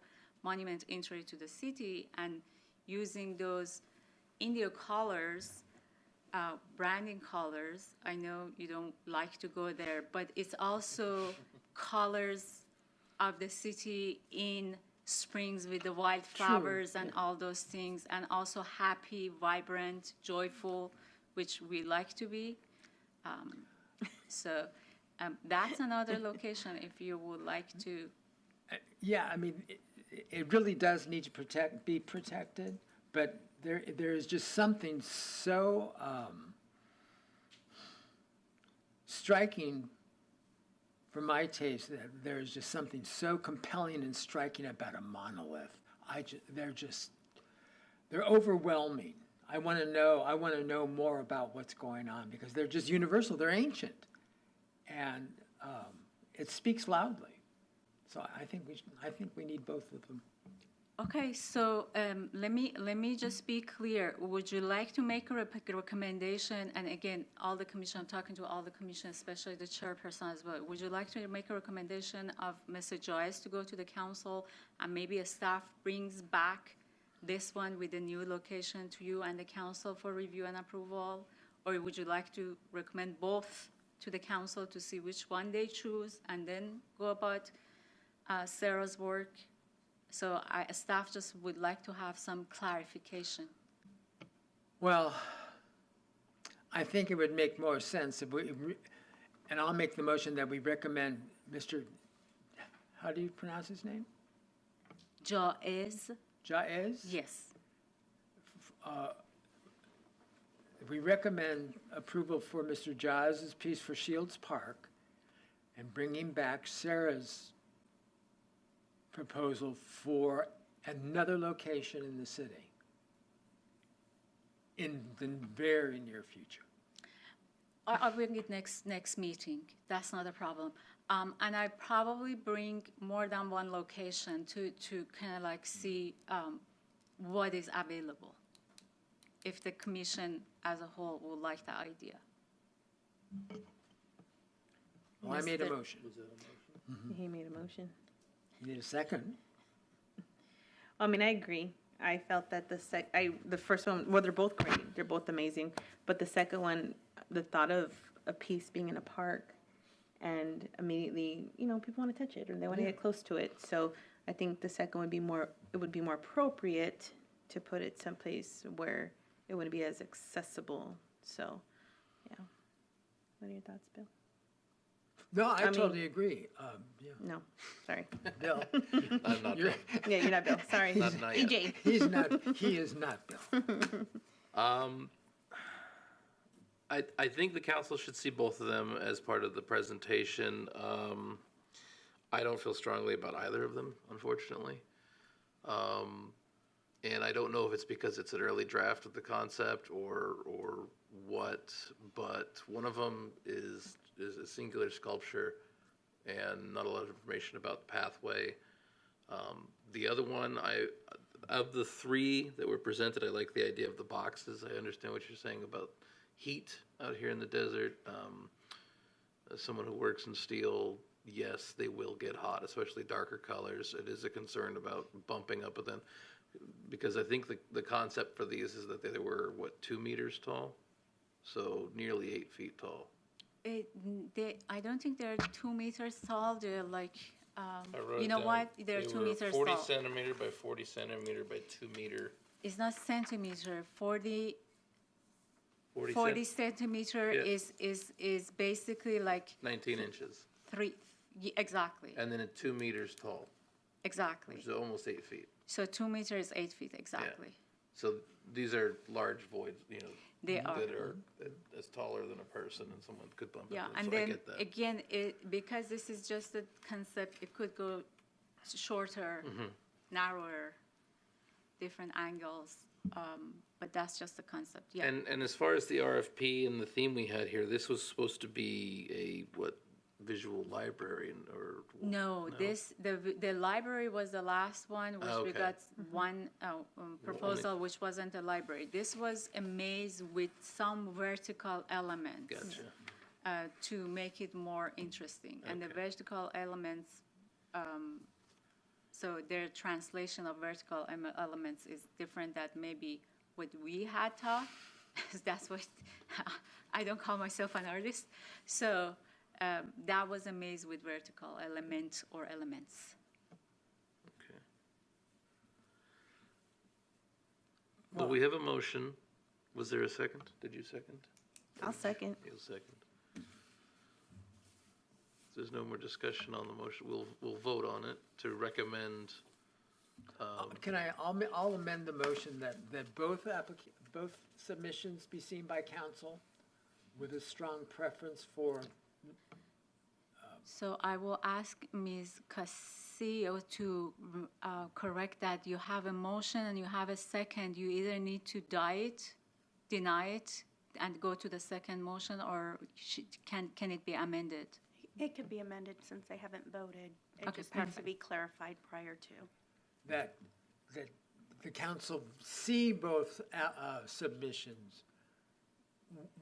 monument entry to the city. And using those Indio colors, branding colors. I know you don't like to go there, but it's also colors of the city in Springs with the wildflowers and all those things, and also happy, vibrant, joyful, which we like to be. So that's another location if you would like to. Yeah, I mean, it really does need to be protected, but there is just something so striking for my taste, that there is just something so compelling and striking about a monolith. They're overwhelming. I want to know more about what's going on, because they're just universal. They're ancient, and it speaks loudly. So I think we need both of them. Okay, so let me just be clear. Would you like to make a recommendation? And again, all the commission, I'm talking to all the commission, especially the chairperson as well. Would you like to make a recommendation of Mr. Joyce to go to the council, and maybe a staff brings back this one with the new location to you and the council for review and approval? Or would you like to recommend both to the council to see which one they choose, and then go about Sarah's work? So staff just would like to have some clarification. Well, I think it would make more sense if and I'll make the motion that we recommend Mr., how do you pronounce his name? Jaez? Jaez? Yes. We recommend approval for Mr. Jaez's piece for Shields Park, and bringing back Sarah's proposal for another location in the city in the very near future. I'll bring it next meeting. That's not a problem. And I probably bring more than one location to kind of like see what is available, if the commission as a whole would like the idea. Well, I made a Mr. motion. He made a motion. You need a second? I mean, I agree. I felt that the first one, well, they're both great. They're both amazing. But the second one, the thought of a piece being in a park, and immediately, people want to touch it and they want to get close to it. So I think the second would be more appropriate to put it someplace where it wouldn't be as accessible. So, yeah. What are your thoughts, Bill? No, I mean- totally agree. Yeah. No, sorry. Bill, I'm not you're, Yeah, you're not Bill. Sorry. Not yet. EJ. he is not Bill. I think the council should see both of them as part of the presentation. I don't feel strongly about either of them, unfortunately. And I don't know if it's because it's an early draft of the concept or what, but one of them is a singular sculpture and not a lot of information about the pathway. The other one, of the three that were presented, I like the idea of the boxes. I understand what you're saying about heat out here in the desert. As someone who works in steel, yes, they will get hot, especially darker colors. It is a concern about bumping up with them, because I think the concept for these is that they were, 2 meters tall? So nearly 8 feet tall. I don't think they're 2 meters tall. They're like, I wrote you it know down. what? They're They 2 were meters 40 tall. centimeter by 40 centimeter by 2 meter. It's not centimeter. 40 40 centimeter Yeah. is basically like 19 inches. exactly. And then at 2 meters tall, Exactly. which is almost 8 feet. So 2 meters, 8 feet, exactly. So these are large voids, They are. that are as taller than a person, and someone could bump Yeah, into them. and So I then get that. again, because this is just a concept, it could go shorter, Mm-hmm. narrower, different angles, but that's just the concept, yeah. And as far as the RFP and the theme we had here, this was supposed to be visual library or? No, the library was the last one, which we Okay. got one proposal, which wasn't a library. This was a maze with some vertical elements. Gotcha. To make it more interesting. And the Okay. vertical elements, So their translation of vertical elements is different than maybe what we had taught. That's what, I don't call myself an artist. So that was a maze with vertical element or elements. Okay. Well, we have a motion. Was there a second? Did you second? I'll second. You'll second. If there's no more discussion on the motion, we'll vote on it to recommend. I'll amend the motion that both submissions be seen by council with a strong preference for. So I will ask Ms. Castillo to correct that. You have a motion and you have a second. You either need to deny it, and go to the second motion, or can it be amended? It could be amended since they haven't voted. It Okay, just needs to perfect. be clarified prior to. That the council see both submissions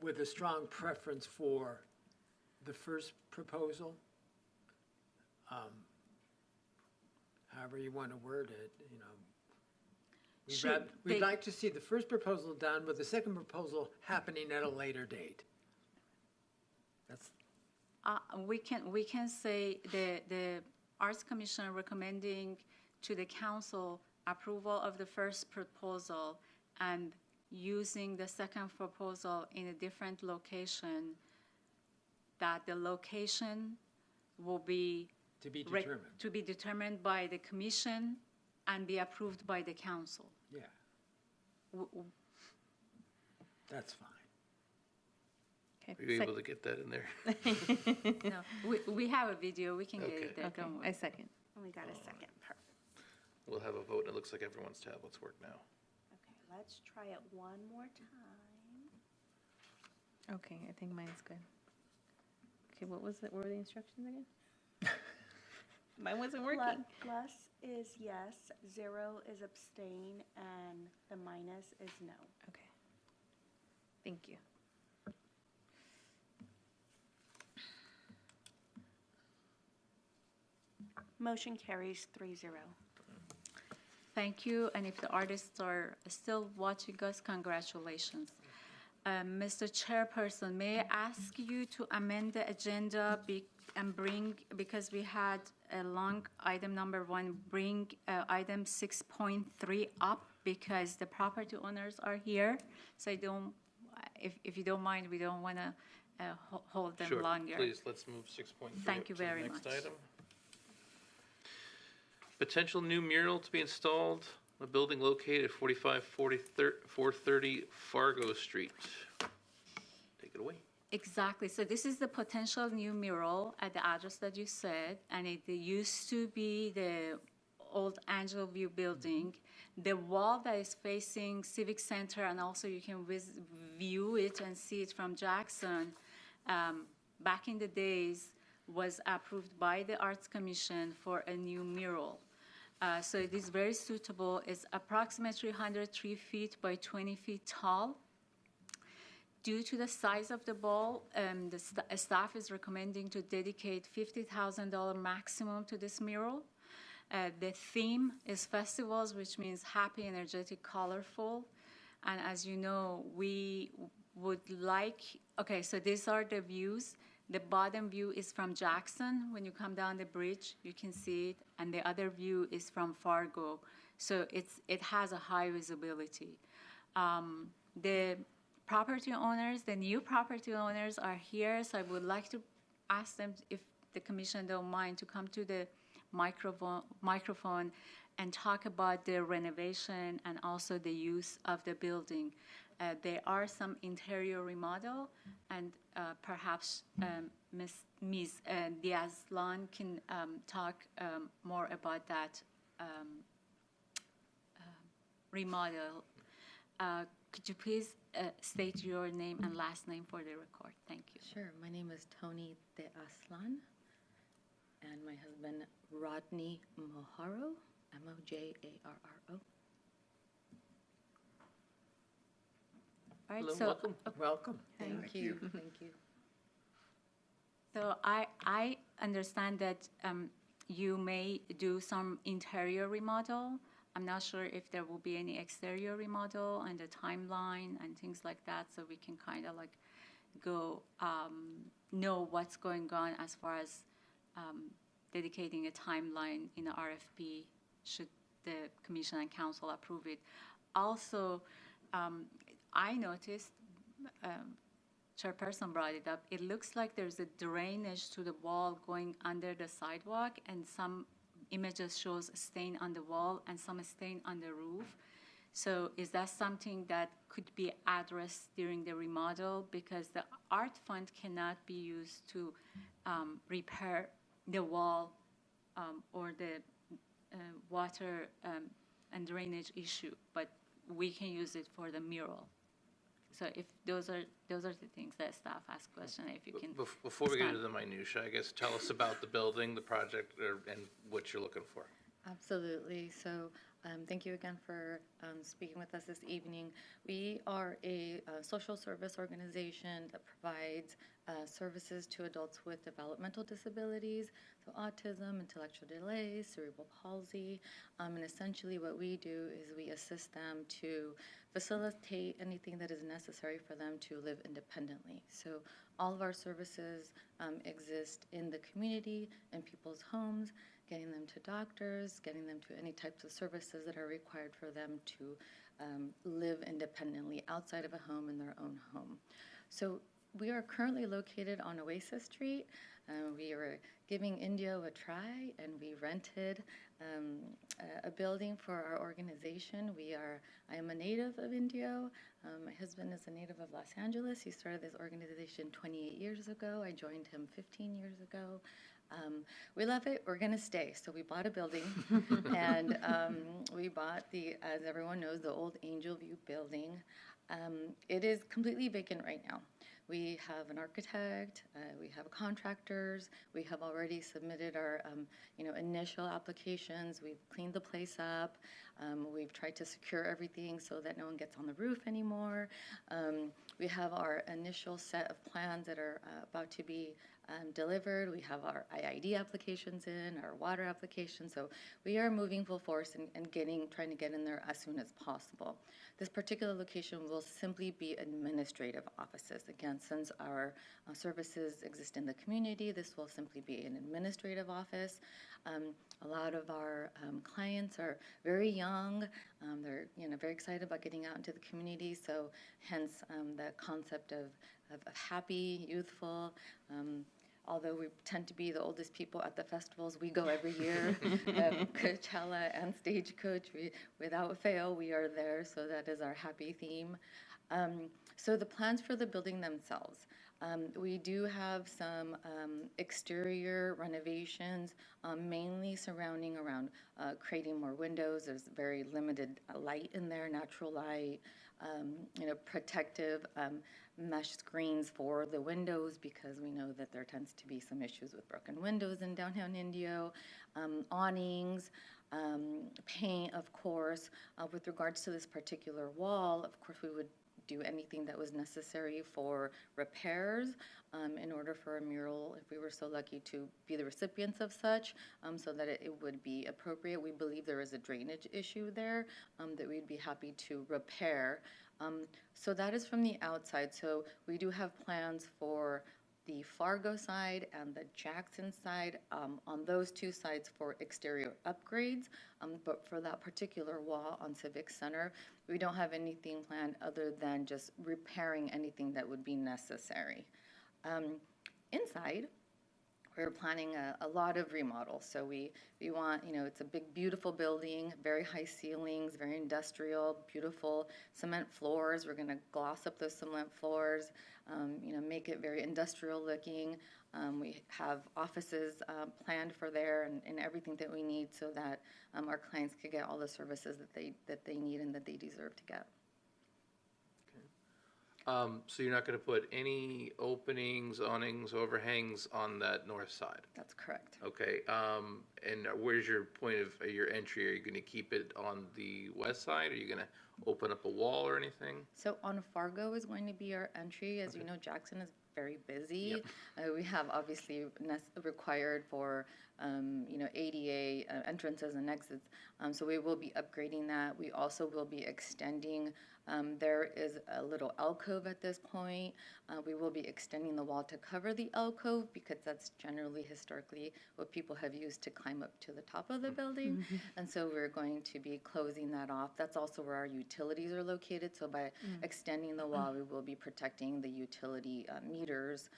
with a strong preference for the first proposal. However you want to word it, you know. We'd like to see the first proposal done with the second proposal happening at a later date. That's, We can say the Arts Commission recommending to the council approval of the first proposal and using the second proposal in a different location, that the location will be to be determined. to be determined by the commission and be approved by the council. Yeah, that's fine. Are you able to get that in there? No, we have a video, we can get Okay. it there, Okay, don't I worry. second. And we got a second. Perfect. We'll have a vote, and it looks like everyone's tablets work now. Okay, let's try it one more time. Okay, I think mine's good. Okay, what were the instructions again? Mine wasn't working. Plus is yes, 0 is abstain, and the minus is no. Okay. Thank you. Motion carries 3-0. Thank you, and if the artists are still watching us, congratulations. Mr. Chairperson, may I ask you to amend the agenda and bring, because we had a long item number 1, bring item 6.3 up because the property owners are here. So if you don't mind, we don't want to hold them Sure, longer. please, let's move 6.3 Thank up you to the very next much. item. Potential new mural to be installed in a building located at 430 Fargo Street. Take it away. Exactly. So this is the potential new mural at the address that you said, and it used to be the old Angel View building. The wall that is facing Civic Center, and also you can view it and see it from Jackson, back in the days, was approved by the Arts Commission for a new mural. So it is very suitable. It's approximately 103 feet by 20 feet tall. Due to the size of the ball, the staff is recommending to dedicate $50,000 maximum to this mural. The theme is festivals, which means happy, energetic, colorful. And as you know, we would like, okay, so these are the views. The bottom view is from Jackson. When you come down the bridge, you can see it. And the other view is from Fargo. So it has a high visibility. The property owners, the new property owners are here. So I would like to ask them, if the commission don't mind, to come to the microphone and talk about the renovation and also the use of the building. There are some interior remodel, and perhaps Ms. Diaz-Lan can talk more about that remodel. Could you please state your name and last name for the record? Thank you. Sure. My name is Tony De Aslan, and my husband Rodney Moharo, Mojarro. All right, Hello, so welcome. Welcome. Thank you. Thank you. So I understand that you may do some interior remodel. I'm not sure if there will be any exterior remodel and the timeline and things like that, so we can kind of like go know what's going on as far as dedicating a timeline in the RFP should the commission and council approve it. Also, I noticed, chairperson brought it up, it looks like there's a drainage to the wall going under the sidewalk, and some images shows stain on the wall and some stain on the roof. So is that something that could be addressed during the remodel? Because the art fund cannot be used to repair the wall or the water and drainage issue, but we can use it for the mural. So if those are the things that staff asked question, if you can. Before we get start. into the minutia, I guess tell us about the building, the project, and what you're looking for. Absolutely. So thank you again for speaking with us this evening. We are a social service organization that provides services to adults with developmental disabilities, so autism, intellectual delays, cerebral palsy, and essentially what we do is we assist them to facilitate anything that is necessary for them to live independently. So all of our services exist in the community, in people's homes, getting them to doctors, getting them to any types of services that are required for them to live independently outside of a home in their own home. So we are currently located on Oasis Street. We are giving Indio a try, and we rented a building for our organization. I am a native of Indio. My husband is a native of Los Angeles. He started this organization 28 years ago. I joined him 15 years ago. We love it. We're going to stay. So we bought a building, and we bought as everyone knows, the old Angel View building. It is completely vacant right now. We have an architect, we have contractors, we have already submitted our initial applications, we've cleaned the place up, we've tried to secure everything so that no one gets on the roof anymore. We have our initial set of plans that are about to be delivered. We have our IID applications in, our water applications, so we are moving full force and trying to get in there as soon as possible. This particular location will simply be administrative offices. Again, since our services exist in the community, this will simply be an administrative office. A lot of our clients are very young. They're very excited about getting out into the community, so hence the concept of happy, youthful. Although we tend to be the oldest people at the festivals, we go every year. Coachella and Stagecoach, without fail, we are there, so that is our happy theme. So the plans for the building themselves. We do have some exterior renovations, mainly surrounding around creating more windows. There's very limited light in there, natural light, protective mesh screens for the windows, because we know that there tends to be some issues with broken windows in downtown Indio, awnings, paint, of course. With regards to this particular wall, of course, we would do anything that was necessary for repairs in order for a mural, if we were so lucky to be the recipients of such, so that it would be appropriate. We believe there is a drainage issue there that we'd be happy to repair. So that is from the outside. So we do have plans for the Fargo side and the Jackson side, on those two sides for exterior upgrades, but for that particular wall on Civic Center, we don't have anything planned other than just repairing anything that would be necessary. Inside, we're planning a lot of remodels. So we want, it's a big, beautiful building, very high ceilings, very industrial, beautiful cement floors. We're going to gloss up those cement floors, make it very industrial looking. We have offices planned for there and everything that we need so that our clients could get all the services that they need and that they deserve to get. So you're not going to put any openings, awnings, overhangs on that north side? That's correct. Okay. And where's your point of your entry? Are you going to keep it on the west side? Are you going to open up a wall or anything? So on Fargo is going to be our entry. As you know, Jackson is very busy. We have obviously required for, ADA entrances and exits. So we will be upgrading that. We also will be extending. There is a little alcove at this point. We will be extending the wall to cover the alcove because that's generally historically what people have used to climb up to the top of the building. And so we're going to be closing that off. That's also where our utilities are located. So by extending the wall, we will be protecting the utility meters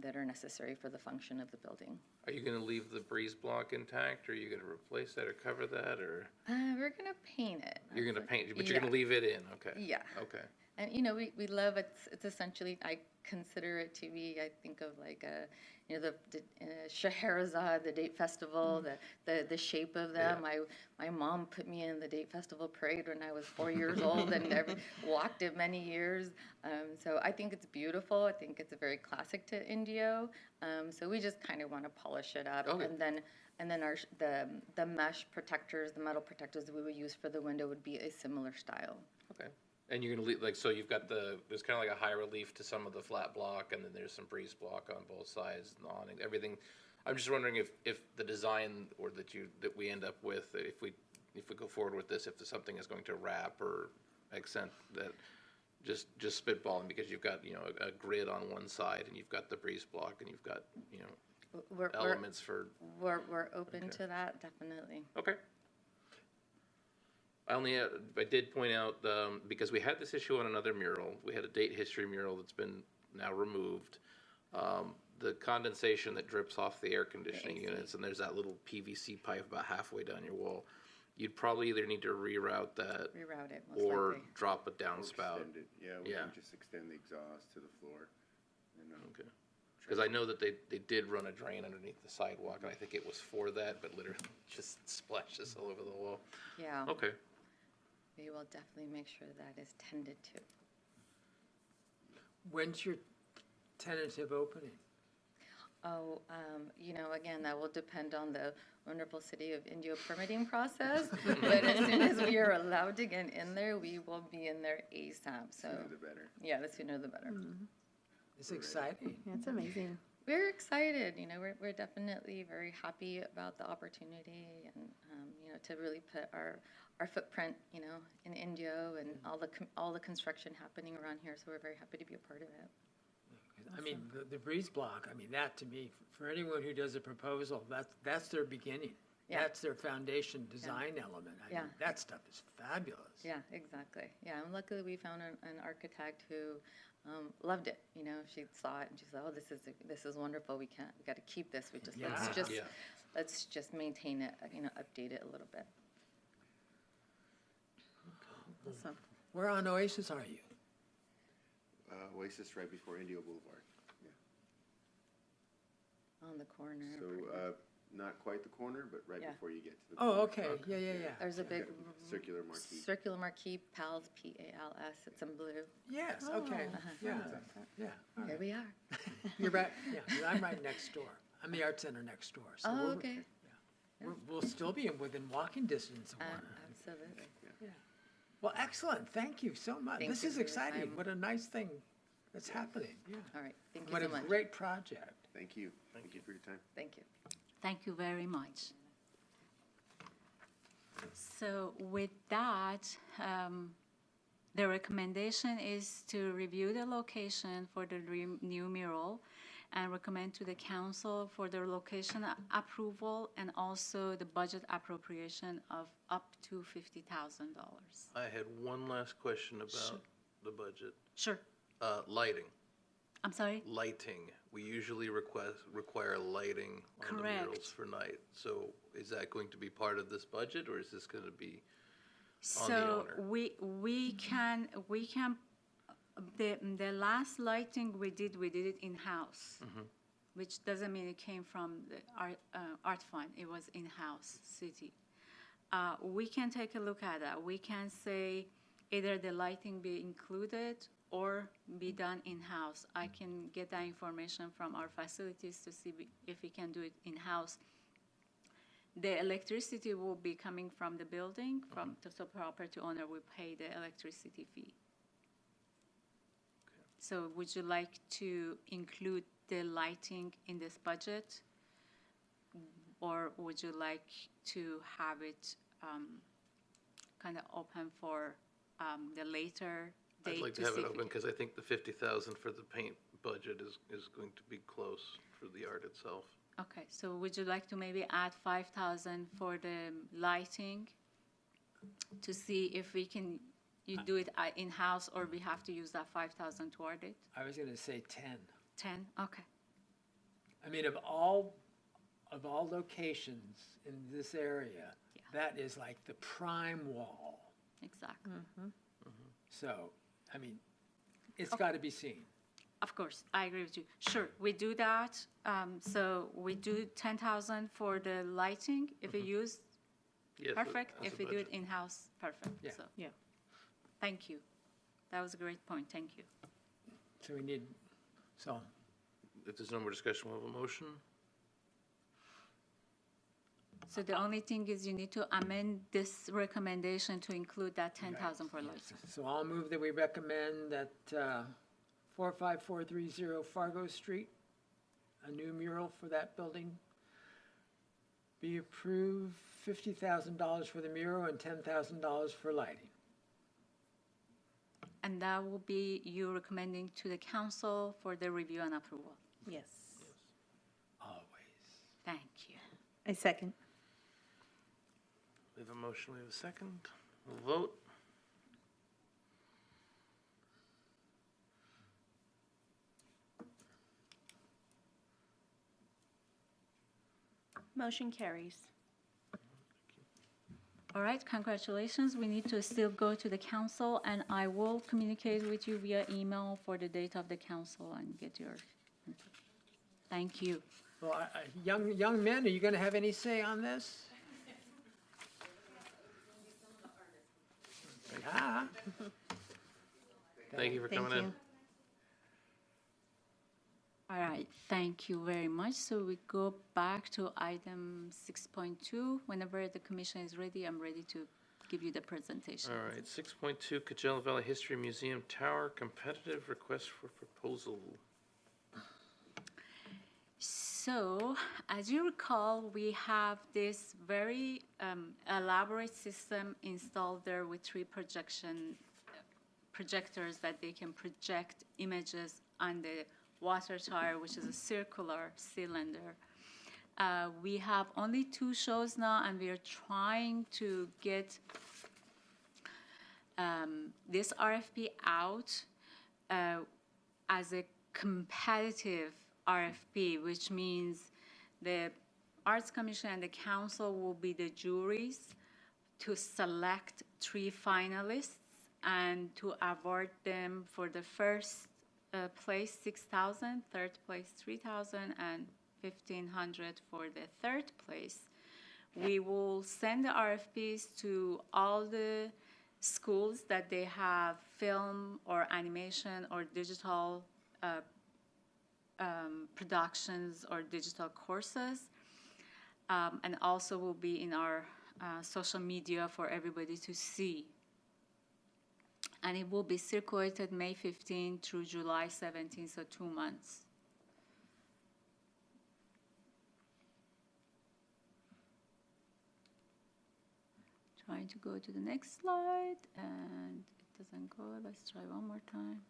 that are necessary for the function of the building. Are you gonna leave the breeze block intact, or are you gonna replace that or cover that, or? We're gonna paint it. You're gonna paint, but Yeah. you're gonna leave it in, okay? Yeah. Okay. And we love it's essentially, I consider it to be, I think of like the Scheherazade, the date festival, the shape of them. My mom put me in the date festival parade when I was 4 years old and walked it many years. So I think it's beautiful. I think it's very classic to Indio. So we just kind of want to polish it up. Okay. And then the mesh protectors, the metal protectors that we would use for the window would be a similar style. Okay. And you're gonna leave, like, so you've got there's kind of like a high relief to some of the flat block, and then there's some breeze block on both sides, and awning, everything. I'm just wondering if the design or that we end up with, if we go forward with this, if there's something is going to wrap or accent that, just spitballing, because you've got, a grid on one side, and you've got the breeze block, and you've got, elements for. We're open Okay. to that, definitely. Okay. I did point out, because we had this issue on another mural, we had a date history mural that's been now removed. The condensation that drips off the air conditioning units, and there's that little PVC pipe about halfway down your wall. You'd probably either need to reroute that Reroute it, most or likely. drop a downspout. Extend it. Yeah, we Yeah. can just extend the exhaust to the floor. And, Okay. Because I know that they did run a drain underneath the sidewalk, and I think it was for that, but literally just splashes all over the wall. Yeah. Okay. We will definitely make sure that is tended to. When's your tentative opening? Oh, again, that will depend on the wonderful city of Indio permitting process. But as soon as we are allowed to get in there, we will be in there ASAP. So, sooner the better. yeah, the sooner the better. It's exciting. That's amazing. We're excited. We're definitely very happy about the opportunity and, to really put our footprint, in Indio and all the construction happening around here. So we're very happy to be a part of it. I mean, the breeze block, I mean, that to me, for anyone who does a proposal, that's their beginning. Yeah. That's their foundation design element. I mean, that stuff is fabulous. Yeah, exactly. Yeah, and luckily we found an architect who loved it. She saw it and she said, "Oh, this is wonderful. We got to keep this. Let's just maintain it. Update it a little bit." Awesome. Where on Oasis are you? Oasis right before Indio Boulevard. Yeah. On the corner. So not quite the corner, but right Yeah. before you get to the. Oh, corner. okay. Yeah. There's a big Circular marquee. circular marquee, PALS, PALS. It's in blue. Yes, okay. Yeah. All Here right. we are. You're right. Yeah, I'm right next door. I'm the art center next door. So Oh, we're- okay. we'll still be within walking distance of one another. Absolutely. Well, excellent. Thank you so much. Thank This you is for your exciting. time. What a nice thing that's happening. Yeah. All right. Thank you What so a much. great project. Thank you. Thank you for your time. Thank you. Thank you very much. So with that, the recommendation is to review the location for the new mural and recommend to the council for the location approval and also the budget appropriation of up to $50,000. I had one last question about Sure. the budget. Sure. Lighting. I'm sorry? Lighting. We usually require lighting on the Correct. murals for night. So is that going to be part of this budget, or is this going to be on the So owner? we can, the last lighting we did it in-house, which doesn't mean it came from the art fund, it was in-house city. We can take a look at that. We can say either the lighting be included or be done in-house. I can get that information from our facilities to see if we can do it in-house. The electricity will be coming from the building, so property owner will pay the electricity fee. So would you like to include the lighting in this budget? Or would you like to have it kind of open for the later date? I'd like to see have it if we open can- because I think the 50,000 for the paint budget is going to be close for the art itself. Okay, so would you like to maybe add 5,000 for the lighting to see if we can, you do it in-house or we have to use that 5,000 toward it? I was gonna say 10. 10, okay. I mean, of all locations in this area, Yeah. that is like the prime wall. Exactly. So, I mean, it's got to be seen. Of course, I agree with you. Sure, we do that. So we do 10,000 for the lighting. If we use, Yes, perfect. that's If the we do it budget. in-house, perfect. Yeah. So, Yeah. thank you. That was a great point. Thank you. So we need, so, If there's no more discussion, we'll have a motion. So the only thing is you need to amend this recommendation to include that 10,000 for lighting. so I'll move that we recommend that 45430 Fargo Street, a new mural for that building, be approved, $50,000 for the mural and $10,000 for lighting. And that will be you recommending to the council for the review and approval. Yes. Always. Thank you. I second. We have a motion, we have a second. We'll vote. Motion carries. All right, congratulations. We need to still go to the council, and I will communicate with you via email for the date of the council and get your input. Thank you. Well, young men, are you going to have any say on this? Yeah. Thank you for Thank coming in. you. All right, thank you very much. So we go back to item 6.2. Whenever the commission is ready, I'm ready to give you the presentation. All right, 6.2, Coachella Valley History Museum Tower, competitive request for proposal. So, as you recall, we have this very elaborate system installed there with three projectors that they can project images on the water tower, which is a circular cylinder. We have only 2 shows now, and we are trying to get this RFP out as a competitive RFP, which means the Arts Commission and the council will be the juries to select 3 finalists and to award them for the first place 6,000, third place 3,000, and 1,500 for the third place. We will send the RFPs to all the schools that they have film or animation or digital productions or digital courses, and also will be in our social media for everybody to see. And it will be circulated May 15 through July 17, so 2 months. Trying to go to the next slide, and it doesn't go. Let's try one more time.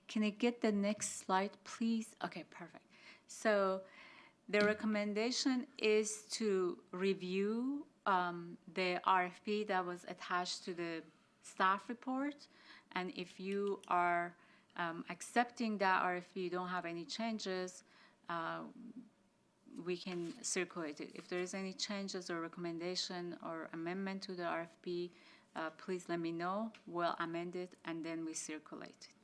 Can I get the next slide, please? Okay, perfect. So the recommendation is to review the RFP that was attached to the staff report. And if you are accepting that RFP, you don't have any changes, we can circulate it. If there is any changes or recommendation or amendment to the RFP, please let me know. We'll amend it, and then we circulate it.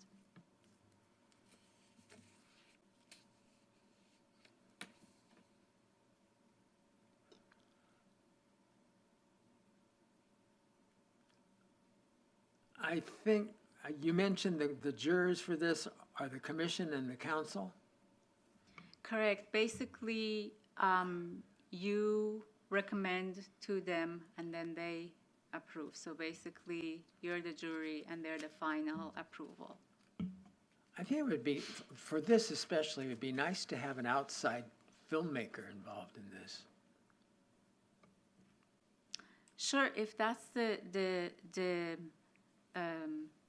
I think you mentioned the jurors for this are the commission and the council? Correct. Basically, you recommend to them, and then they approve. So basically, you're the jury, and they're the final approval. I think it would be, for this especially, it would be nice to have an outside filmmaker involved in this. Sure, if that's the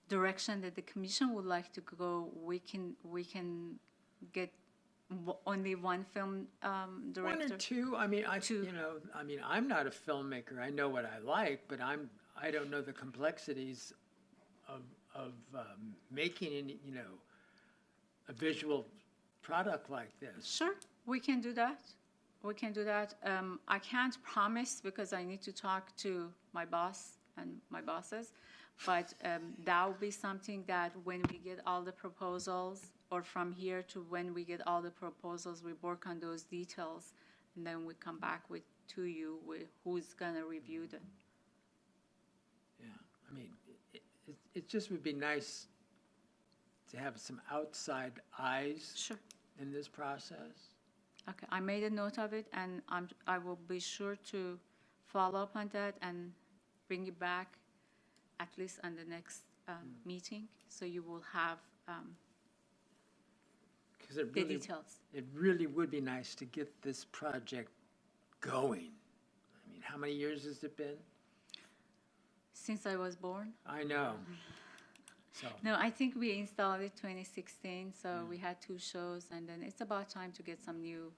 direction that the commission would like to go, we can get only one film director. One or two. I mean, Two. you know, I mean, I'm not a filmmaker. I know what I like, but I don't know the complexities of making any, you know, a visual product like this. Sure, we can do that. We can do that. I can't promise because I need to talk to my boss and my bosses, but that will be something that when we get all the proposals, or from here to when we get all the proposals, we work on those details, and then we come back to you with who's gonna review them. Yeah, I mean, it just would be nice to have some outside eyes Sure. in this process. Okay, I made a note of it, and I will be sure to follow up on that and bring it back at least on the next meeting, so you will have 'Cause it the really, details. it really would be nice to get this project going. I mean, how many years has it been? Since I was born? I know. So, No, I think we installed it 2016, so we had 2 shows, and then it's about time to get some new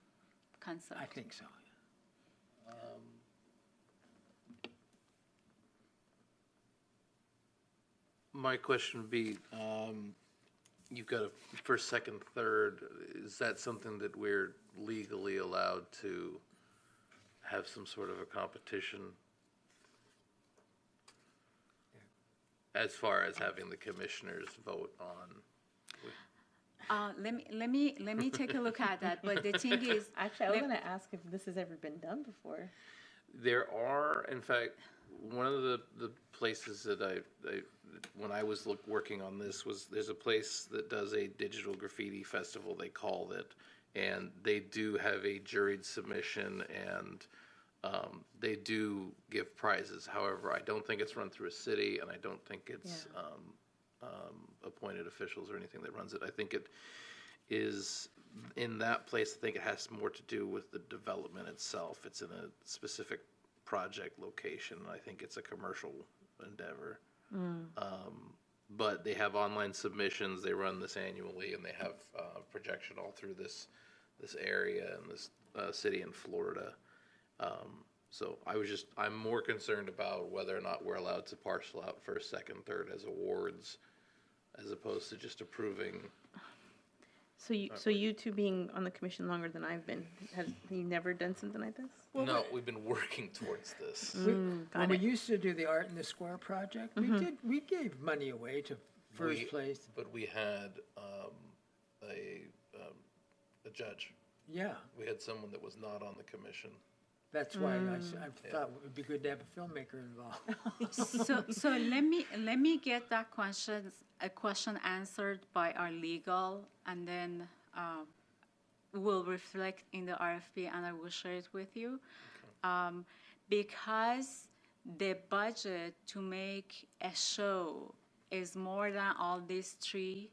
concept. I think so. My question would be, you've got a first, second, third. Is that something that we're legally allowed to have some sort of a competition? As far as having the commissioners vote on? Let me take a look at that, but the thing is. Actually, I was let- gonna ask if this has ever been done before. There are, in fact, one of the places that when I was working on this there's a place that does a digital graffiti festival, they called it, and they do have a juried submission, and they do give prizes. However, I don't think it's run through a city, and I don't think it's appointed officials or anything that runs it. I think it is in that place. I think it has more to do with the development itself. It's in a specific project location. I think it's a commercial endeavor. But they have online submissions. They run this annually, and they have projection all through this area and this city in Florida. So I'm more concerned about whether or not we're allowed to parcel out first, second, third as awards, as opposed to just approving. So you two being on the commission longer than I've been, have you never done something like this? No, we've been working towards this. When we used to do the Art in the Square project, we gave money away to first place. But we had a judge. Yeah, We had someone that was not on the commission. that's why I thought it would be good to have a filmmaker involved. So let me get that question answered by our legal, and then we'll reflect in the RFP, and I will share it with you. Because the budget to make a show is more than all these 3.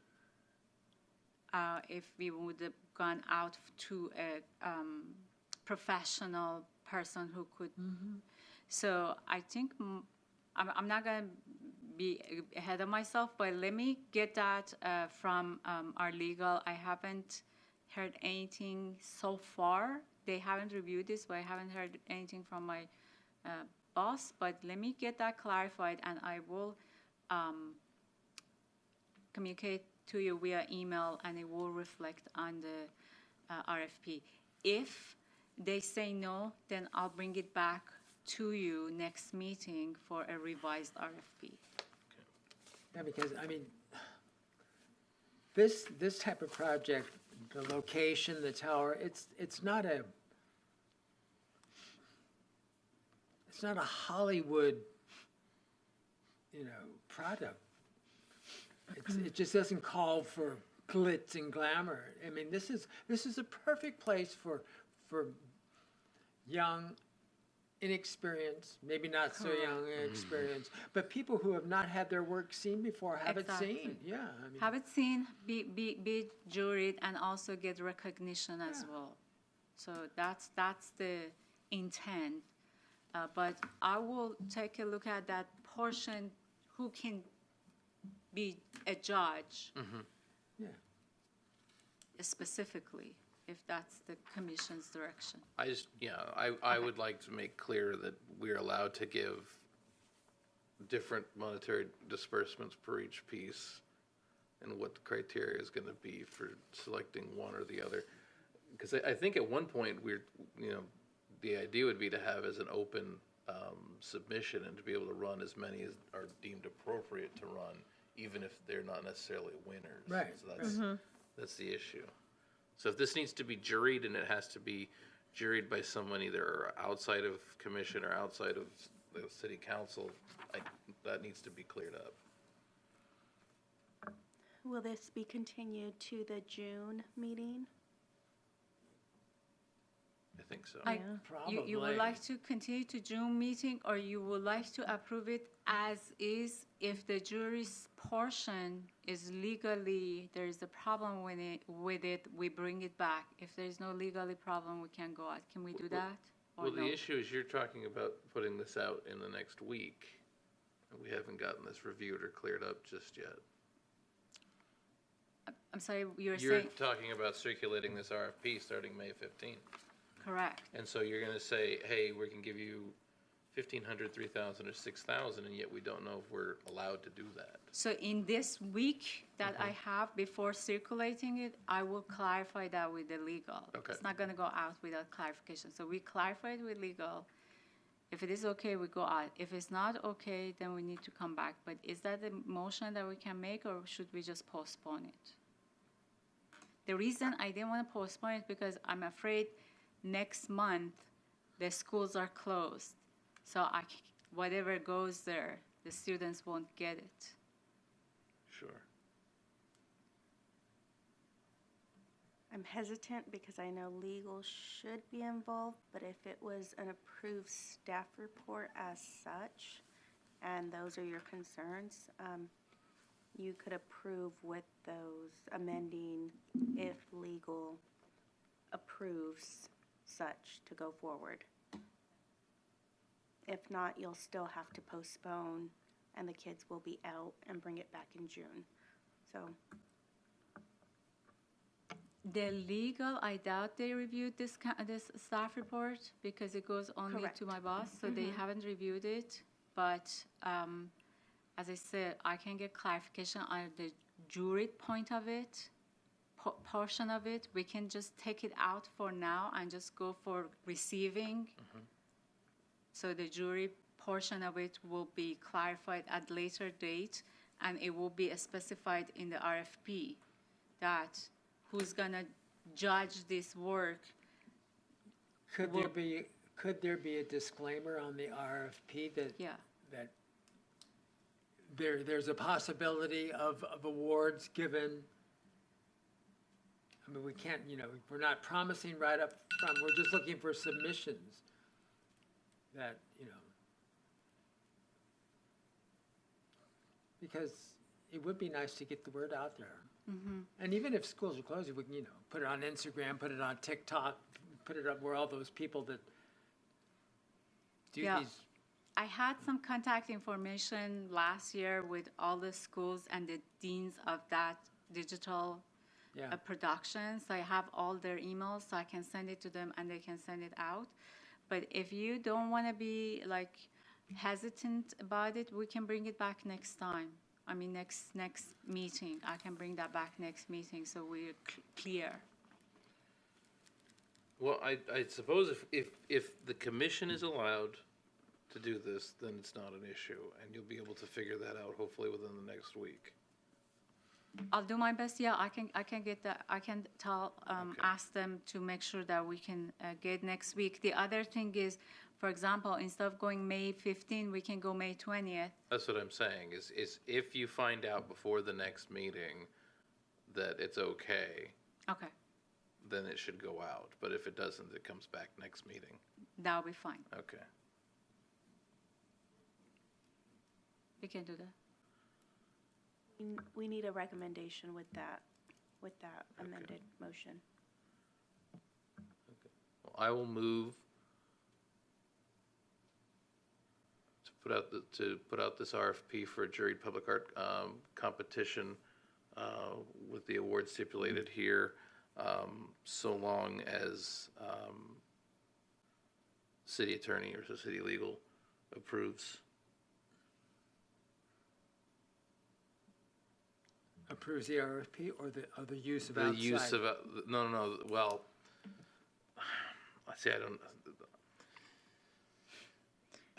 If we would have gone out to a professional person who could. So I think I'm not going to be ahead of myself, but let me get that from our legal. I haven't heard anything so far. They haven't reviewed this, but I haven't heard anything from my boss. But let me get that clarified, and I will communicate to you via email, and it will reflect on the RFP. If they say no, then I'll bring it back to you next meeting for a revised RFP. Yeah, because, I mean, this type of project, the location, the tower, it's not a Hollywood, product. It just doesn't call for glitz and glamour. I mean, this is a perfect place for young, inexperienced, maybe not so young inexperienced, but people who have not had their work seen before, have it Exactly. seen. Yeah, I mean, Have it seen, be juried, and also get recognition as well. So that's the intent. But I will take a look at that portion, who can be a judge yeah. specifically, if that's the commission's direction. I just, I would like to make clear that we're allowed to give different monetary disbursements per each piece and what the criteria is gonna be for selecting one or the other. Because I think at one point, the idea would be to have as an open submission and to be able to run as many as are deemed appropriate to run, even if they're not necessarily winners. Right, So that's the issue. So if this needs to be juried and it has to be juried by someone either outside of commission or outside of the city council, that needs to be cleared up. Will this be continued to the June meeting? I think so. You would like to continue to June meeting, or you would like to approve it as is? If the jury's portion is legally, there is a problem with it, we bring it back. If there is no legally problem, we can go out. Can we do that? Or Well, no? the issue is you're talking about putting this out in the next week. And we haven't gotten this reviewed or cleared up just yet. I'm sorry, you're You're saying, talking about circulating this RFP starting May 15th. correct. And so you're gonna say, hey, we can give you 1,500, 3,000, or 6,000, and yet we don't know if we're allowed to do that. So in this week that I have before circulating it, I will clarify that with the legal. Okay. It's not gonna go out without clarification. So we clarify it with legal. If it is okay, we go out. If it's not okay, then we need to come back. But is that the motion that we can make, or should we just postpone it? The reason I didn't want to postpone it because I'm afraid next month the schools are closed. So whatever goes there, the students won't get it. Sure. I'm hesitant because I know legal should be involved, but if it was an approved staff report as such, and those are your concerns, you could approve with those amending if legal approves such to go forward. If not, you'll still have to postpone, and the kids will be out and bring it back in June. So, The legal, I doubt they reviewed this staff report because it goes only Correct. to my boss, so they haven't reviewed it. But as I said, I can get clarification on the jury point of it, portion of it. We can just take it out for now and just go for receiving. So the jury portion of it will be clarified at later date, and it will be specified in the RFP that who's gonna judge this work. Could there be a disclaimer on the RFP that Yeah. that there's a possibility of awards given? I mean, we can't, we're not promising right up front, we're just looking for submissions that, because it would be nice to get the word out there. And even if schools are closed, we can, put it on Instagram, put it on TikTok, put it up where all those people that do Yeah. these. I had some contact information last year with all the schools and the deans of that digital Yeah. production. So I have all their emails, so I can send it to them and they can send it out. But if you don't want to be like hesitant about it, we can bring it back next time. I mean, next meeting, I can bring that back next meeting, so we're clear. Well, I suppose if the commission is allowed to do this, then it's not an issue, and you'll be able to figure that out hopefully within the next week. I'll do my best. Yeah, I can get that. I can ask them to make sure that we can get next week. The other thing is, for example, instead of going May 15, we can go May 20th. That's what I'm saying, is if you find out before the next meeting that it's okay, Okay, then it should go out. But if it doesn't, it comes back next meeting. that'll be fine. Okay. We can do that. We need a recommendation with that amended motion. Well, I will move to put out this RFP for a juried public art competition with the award stipulated here, so long as city attorney or so city legal approves. Approves the RFP or the use of The outside? use of, no, well, I see,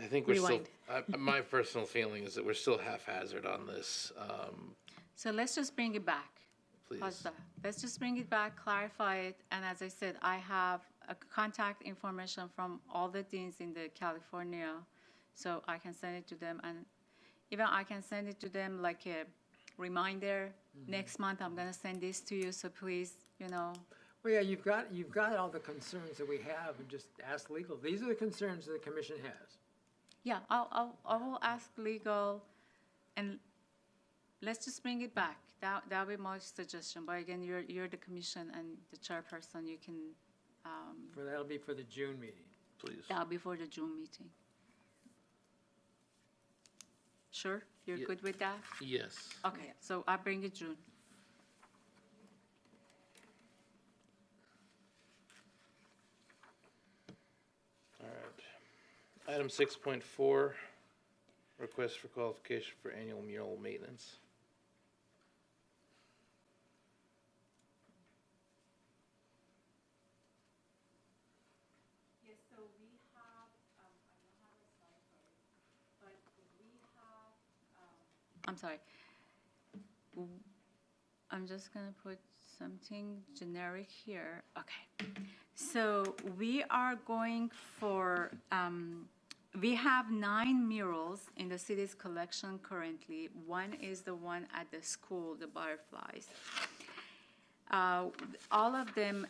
I think we're still, my personal feeling is that we're still haphazard on this, So let's just bring it back. please. How's that? Let's just bring it back, clarify it, and as I said, I have a contact information from all the deans in the California, so I can send it to them, and even I can send it to them like a reminder. Next month, I'm gonna send this to you, so please, Well, yeah, you've got all the concerns that we have, and just ask legal. These are the concerns that the commission has. yeah, I will ask legal, and let's just bring it back. That'll be my suggestion, but again, you're the commission and the chairperson, you can, That'll be for the June meeting. Please. that'll be for the June meeting. Sure, you're Yeah. good with that? Yes. Okay, so I bring it June. All right. Item 6.4, request for qualification for annual mural maintenance. Yes, so we have, I don't have a slide for it, but we have, I'm sorry. I'm just gonna put something generic here. Okay. So we are going for, we have 9 murals in the city's collection currently. One is the one at the school, the butterflies. All of them,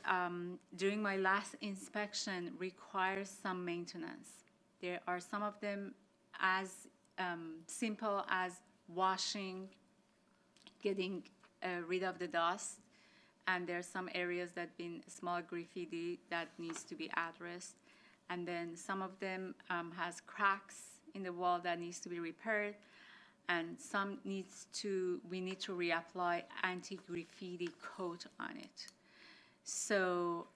during my last inspection, require some maintenance. There are some of them as simple as washing, getting rid of the dust, and there are some areas that been small graffiti that needs to be addressed. And then some of them has cracks in the wall that needs to be repaired, and some we need to reapply anti-graffiti coat on it. So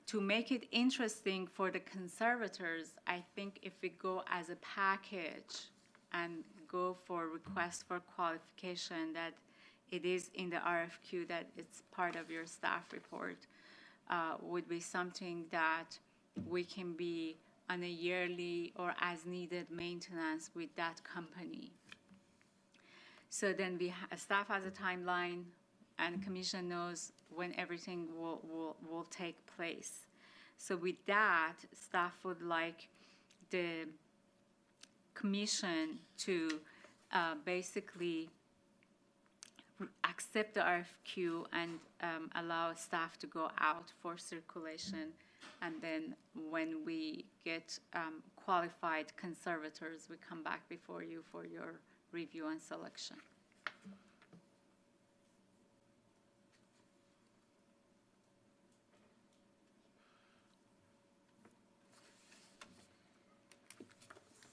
to make it interesting for the conservators, I think if we go as a package and go for request for qualification, that it is in the RFQ, that it's part of your staff report, would be something that we can be on a yearly or as needed maintenance with that company. So then staff has a timeline, and commission knows when everything will take place. So with that, staff would like the commission to basically accept the RFQ and allow staff to go out for circulation. And then when we get qualified conservators, we come back before you for your review and selection.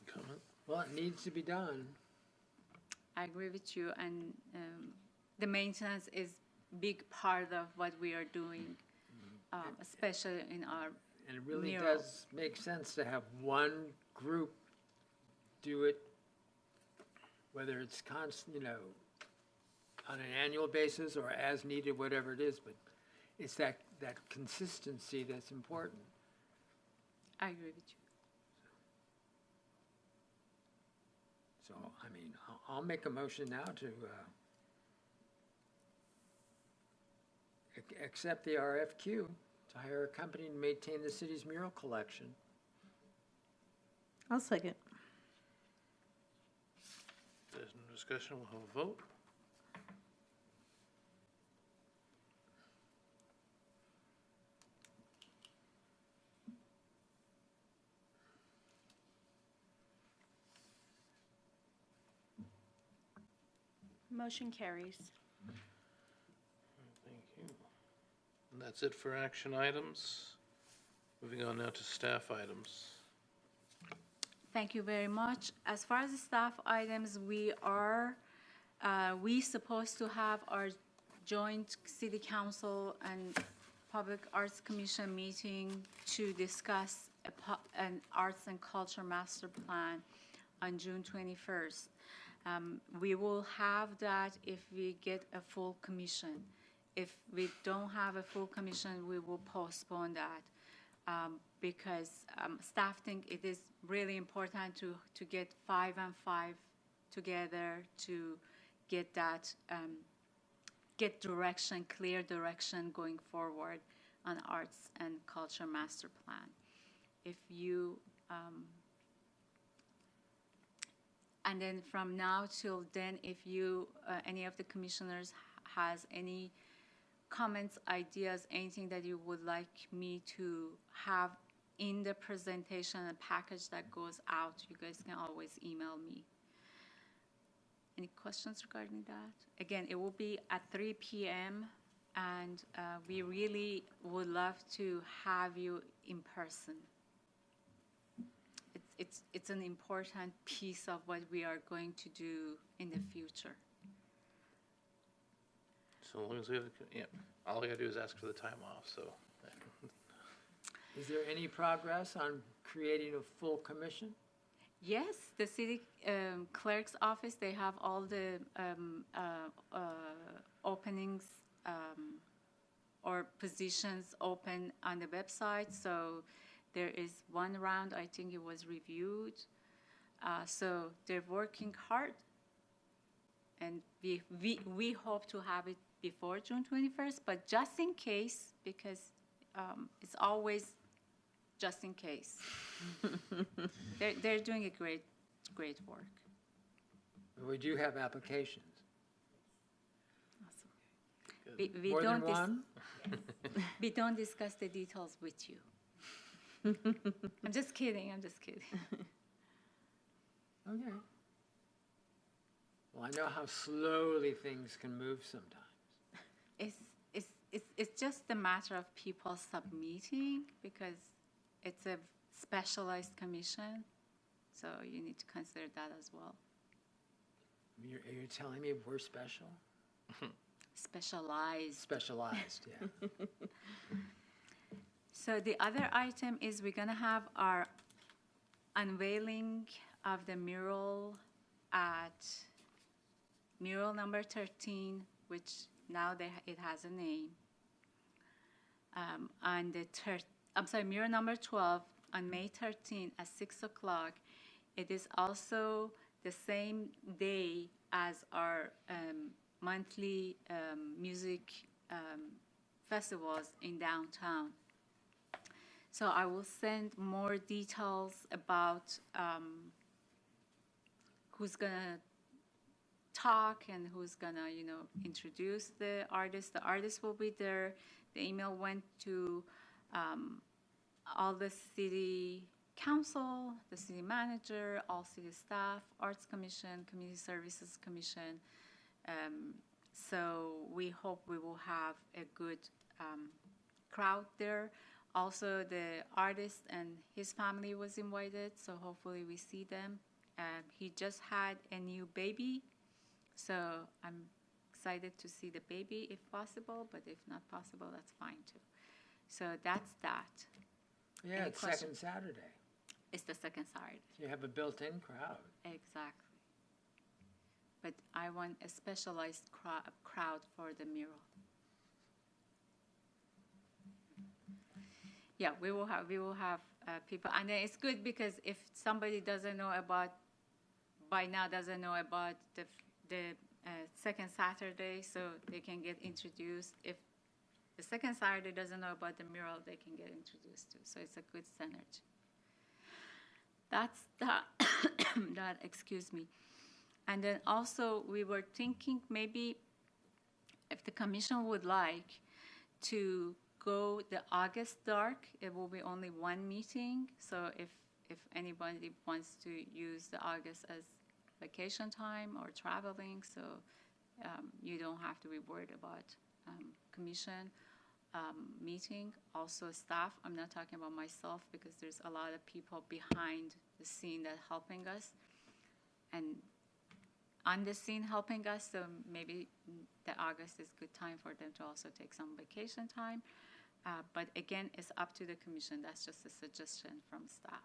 Comment? Well, it needs to be done. I agree with you, and the maintenance is big part of what we are doing, especially in our And it really murals. does make sense to have one group do it, whether it's constant, on an annual basis or as needed, whatever it is, but it's that consistency that's important. I agree with you. So, I'll make a motion now to accept the RFQ to hire a company to maintain the city's mural collection. I'll second. There's no discussion, we'll have a vote. Motion carries. Thank you. And that's it for action items. Moving on now to staff items. Thank you very much. As far as the staff items, we supposed to have our joint city council and Public Arts Commission meeting to discuss an arts and culture master plan on June 21st. We will have that if we get a full commission. If we don't have a full commission, we will postpone that. Because staff think it is really important to get 5 and 5 together to get that, get direction, clear direction going forward on arts and culture master plan. If you, and then from now till then, if you, any of the commissioners has any comments, ideas, anything that you would like me to have in the presentation and package that goes out, you guys can always email me. Any questions regarding that? Again, it will be at 3 p.m. and we really would love to have you in person. It's an important piece of what we are going to do in the future. So long as we have, yeah, all we gotta do is ask for the time off, so. Is there any progress on creating a full commission? Yes, the city clerk's office, they have all the openings or positions open on the website. So there is one round, I think it was reviewed. So they're working hard. And we hope to have it before June 21st, but just in case, because it's always just in case. They're doing a great work. We do have applications. We More don't than one? we don't discuss the details with you. I'm just kidding. Okay. Well, I know how slowly things can move sometimes. It's just a matter of people submitting because it's a specialized commission, so you need to consider that as well. You're telling me we're special? Specialized. Specialized, yeah. So the other item is we're gonna have our unveiling of the mural at mural number 13, which now it has a name. On the mural number 12 on May 13 at 6 o'clock. It is also the same day as our monthly music festivals in downtown. So I will send more details about who's gonna talk and who's gonna, introduce the artist. The artist will be there. The email went to all the city council, the city manager, all city staff, arts commission, community services commission. So we hope we will have a good crowd there. Also, the artist and his family was invited, so hopefully we see them. He just had a new baby, so I'm excited to see the baby if possible, but if not possible, that's fine too. So that's that. Yeah, Any it's questions? second Saturday. It's the second Saturday. You have a built-in crowd. Exactly. But I want a specialized crowd for the mural. Yeah, we will have people, and then it's good because if somebody doesn't know about the second Saturday, so they can get introduced. If the second Saturday doesn't know about the mural, they can get introduced too. So it's a good synergy. That's that, excuse me. And then also we were thinking maybe if the commission would like to go the August dark, it will be only one meeting. So if anybody wants to use the August as vacation time or traveling, so You don't have to be worried about commission meeting. Also staff, I'm not talking about myself because there's a lot of people behind the scene that helping us. And on the scene helping us, so maybe the August is good time for them to also take some vacation time. But again, it's up to the commission. That's just a suggestion from staff.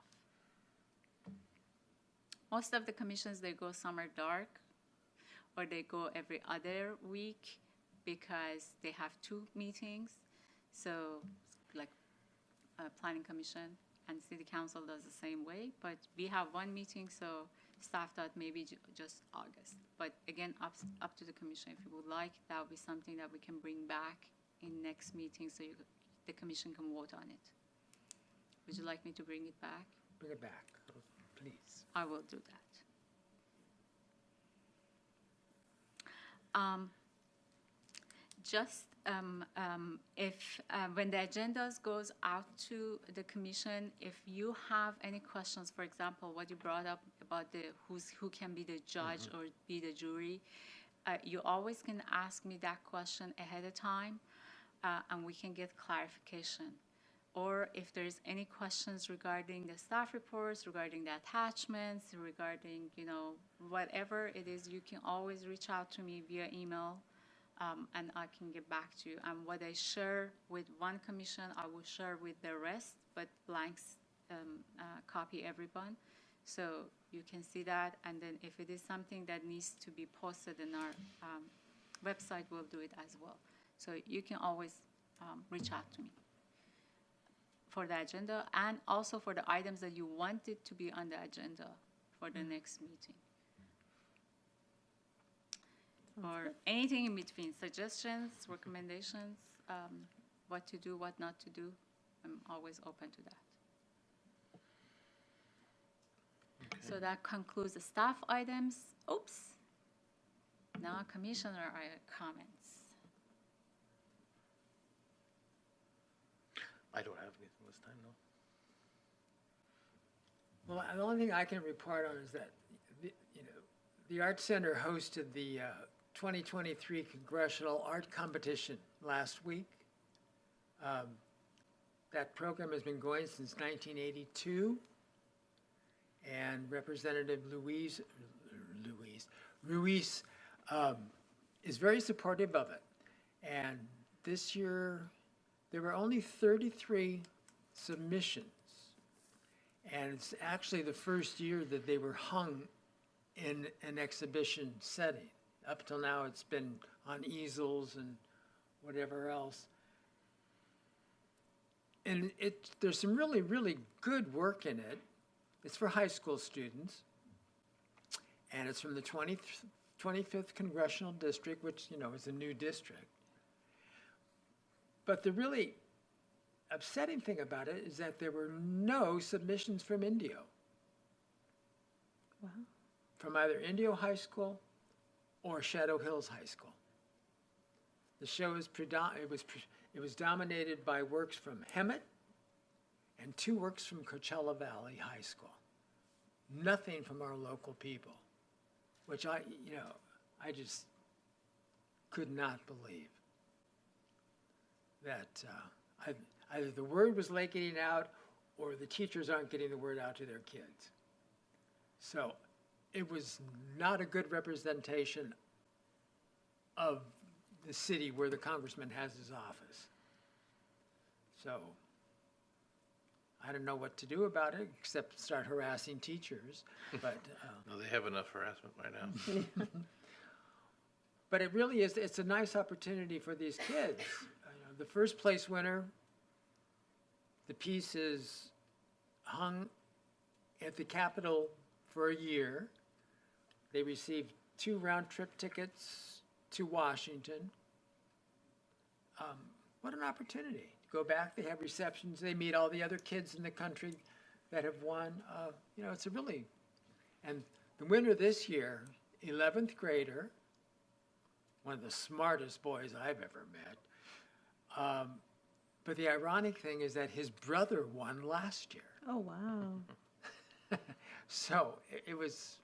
Most of the commissions, they go summer dark, or they go every other week because they have 2 meetings. So like planning commission and city council does the same way, but we have 1 meeting, so staff thought maybe just August. But again, up to the commission. If you would like, that would be something that we can bring back in next meeting so the commission can vote on it. Would you like me to bring it back? Bring it back, please. I will do that. If when the agendas goes out to the commission, if you have any questions, for example, what you brought up about who can be the judge or be the jury, you always can ask me that question ahead of time, and we can get clarification. Or if there's any questions regarding the staff reports, regarding the attachments, regarding, whatever it is, you can always reach out to me via email, and I can get back to you. And what I share with one commission, I will share with the rest, but blanks copy everyone. So you can see that, and then if it is something that needs to be posted in our website, we'll do it as well. So you can always reach out to me for the agenda, and also for the items that you wanted to be on the agenda for the next meeting. Or anything in between, suggestions, recommendations, what to do, what not to do. I'm always open to that. Okay. So that concludes the staff items. Oops. Now commissioner comments. I don't have anything this time, no. Well, the only thing I can report on is that, the Art Center hosted the 2023 Congressional Art Competition last week. That program has been going since 1982, and Representative Ruiz is very supportive of it. And this year, there were only 33 submissions, and it's actually the first year that they were hung in an exhibition setting. Up till now, it's been on easels and whatever else. And there's some really, really good work in it. It's for high school students, and it's from the 25th Congressional District, which, is a new district. But the really upsetting thing about it is that there were no submissions from Indio. Wow. From either Indio High School or Shadow Hills High School. The show was dominated by works from Hemet and 2 works from Coachella Valley High School. Nothing from our local people, which I just could not believe. That either the word was late getting out or the teachers aren't getting the word out to their kids. So it was not a good representation of the city where the congressman has his office. So I don't know what to do about it except start harassing teachers. But No, they have enough harassment by now. But it really is, it's a nice opportunity for these kids. The first place winner, the piece is hung at the Capitol for a year. They received 2 round-trip tickets to Washington. What an opportunity to go back. They have receptions. They meet all the other kids in the country that have won. It's a really, and the winner this year, 11th grader, one of the smartest boys I've ever met. But the ironic thing is that his brother won last year. Oh, wow. So it was,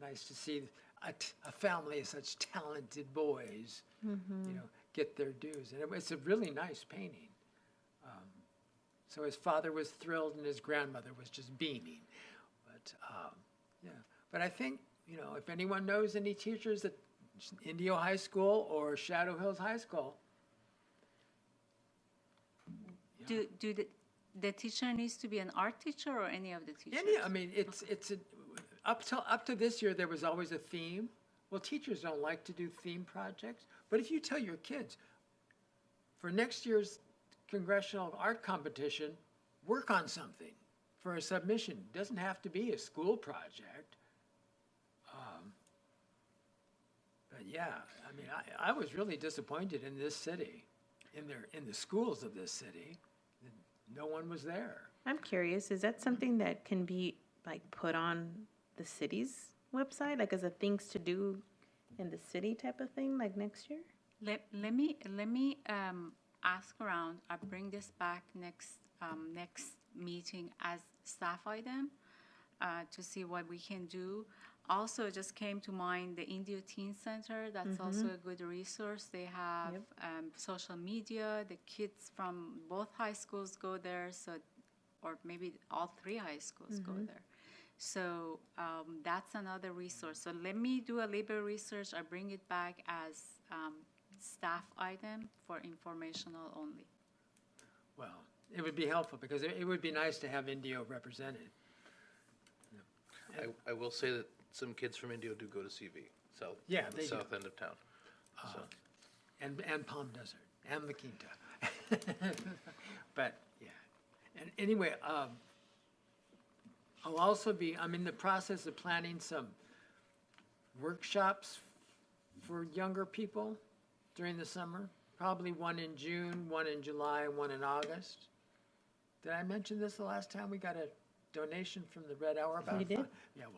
nice to see. a family of such talented boys, get their dues. And it's a really nice painting. So his father was thrilled and his grandmother was just beaming. But, yeah. But I think, if anyone knows any teachers at Indio High School or Shadow Hills High School. Do the teacher needs to be an art teacher or any of the teachers? Up to this year, there was always a theme. Well, teachers don't like to do theme projects, but if you tell your kids, for next year's congressional art competition, work on something for a submission. It doesn't have to be a school project. But yeah, I was really disappointed in this city, in the schools of this city. No one was there. I'm curious, is that something that can be like put on the city's website, like as a things to do in the city type of thing, like next year? Let me ask around. I'll bring this back next meeting as staff item to see what we can do. Also, just came to mind the Indio Teen Center. That's also a good resource. They have social media. The kids from both high schools go there, or maybe all 3 high schools go there. So that's another resource. So let me do a little bit of research. I bring it back as staff item for informational only. Well, it would be helpful because it would be nice to have Indio represented. I will say that some kids from Indio do go to CV, Yeah, the they do. south end of town. So. And Palm Desert, and La Quinta. But, yeah. And anyway, I'm in the process of planning some workshops for younger people during the summer. Probably one in June, one in July, and one in August. Did I mention this the last time? We got a donation from the Red Hour. You did?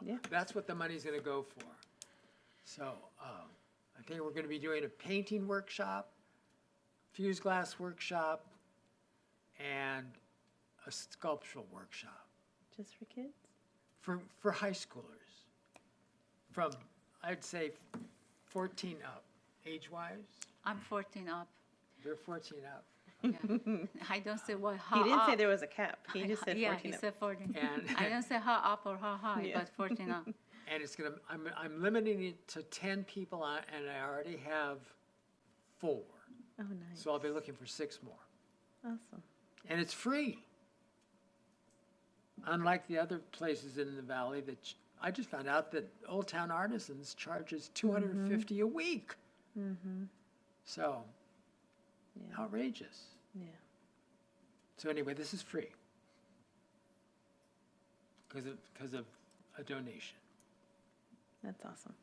Yeah, that's what the money's gonna go for. So, I think we're gonna be doing a painting workshop, fused glass workshop, and a sculptural workshop Just for kids? for high schoolers. From, I'd say, 14 up, age-wise. I'm 14 up. They're 14 up. Yeah. I don't say what. He didn't say there was a cap. He just said 14 Yeah, he up. said 14. And- I don't say how up or how high, Yeah. but 14 up. And it's gonna, I'm limiting it to 10 people, and I already have 4. Oh, nice. So I'll be looking for 6 more. Awesome. And it's free. Unlike the other places in the valley I just found out that Old Town Artisans charges $250 a week. So, Yeah. outrageous. Yeah. So anyway, this is free. Because of a donation. That's awesome.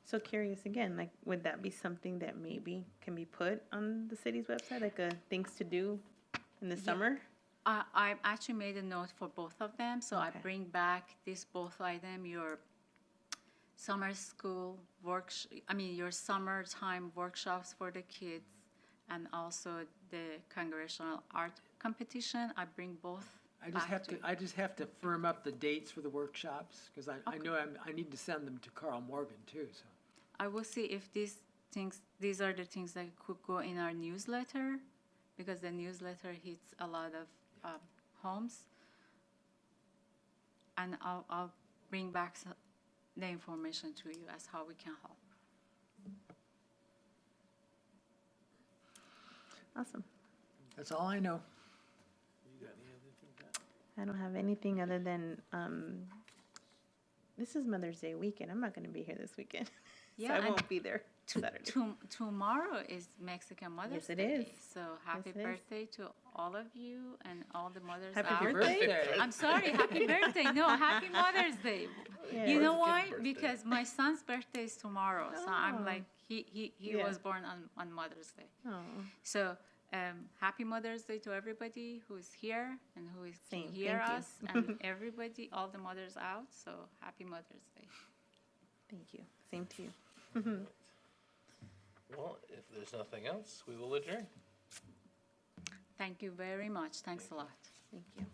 So curious again, like, would that be something that maybe can be put on the city's website, like a things to do in the summer? I actually made a note for both of them, so I Okay. bring back this both item, your summer school your summertime workshops for the kids, and also the congressional art competition. I bring both back to you. I just have to firm up the dates for the workshops, because I know I need to send them to Carl Morgan too, so. I will see if these are the things that could go in our newsletter, because the newsletter hits a lot of homes. And I'll bring back the information to you as how we can help. Awesome. That's all I know. I don't have anything other than, this is Mother's Day weekend. I'm not going to be here this weekend. So Yeah, I and won't be there Saturday. Tomorrow is Mexican Mother's Yes, it Day. is. So happy Yes, it is. birthday to all of you and all the mothers Happy out birthday. there. I'm sorry, happy birthday. No, happy Mother's Day. Yeah. You know Birthday. why? Birthday. Because my son's birthday is tomorrow. So I'm Oh. like, he Yeah. was born on Mother's Day. Oh, So happy Mother's Day to everybody who is here and who is can Same. hear Thank you. us, and everybody, all the mothers out. So happy Mother's Day. thank you. Same to you. Well, if there's nothing else, we will adjourn. Thank you very much. Thanks a lot. Thank you.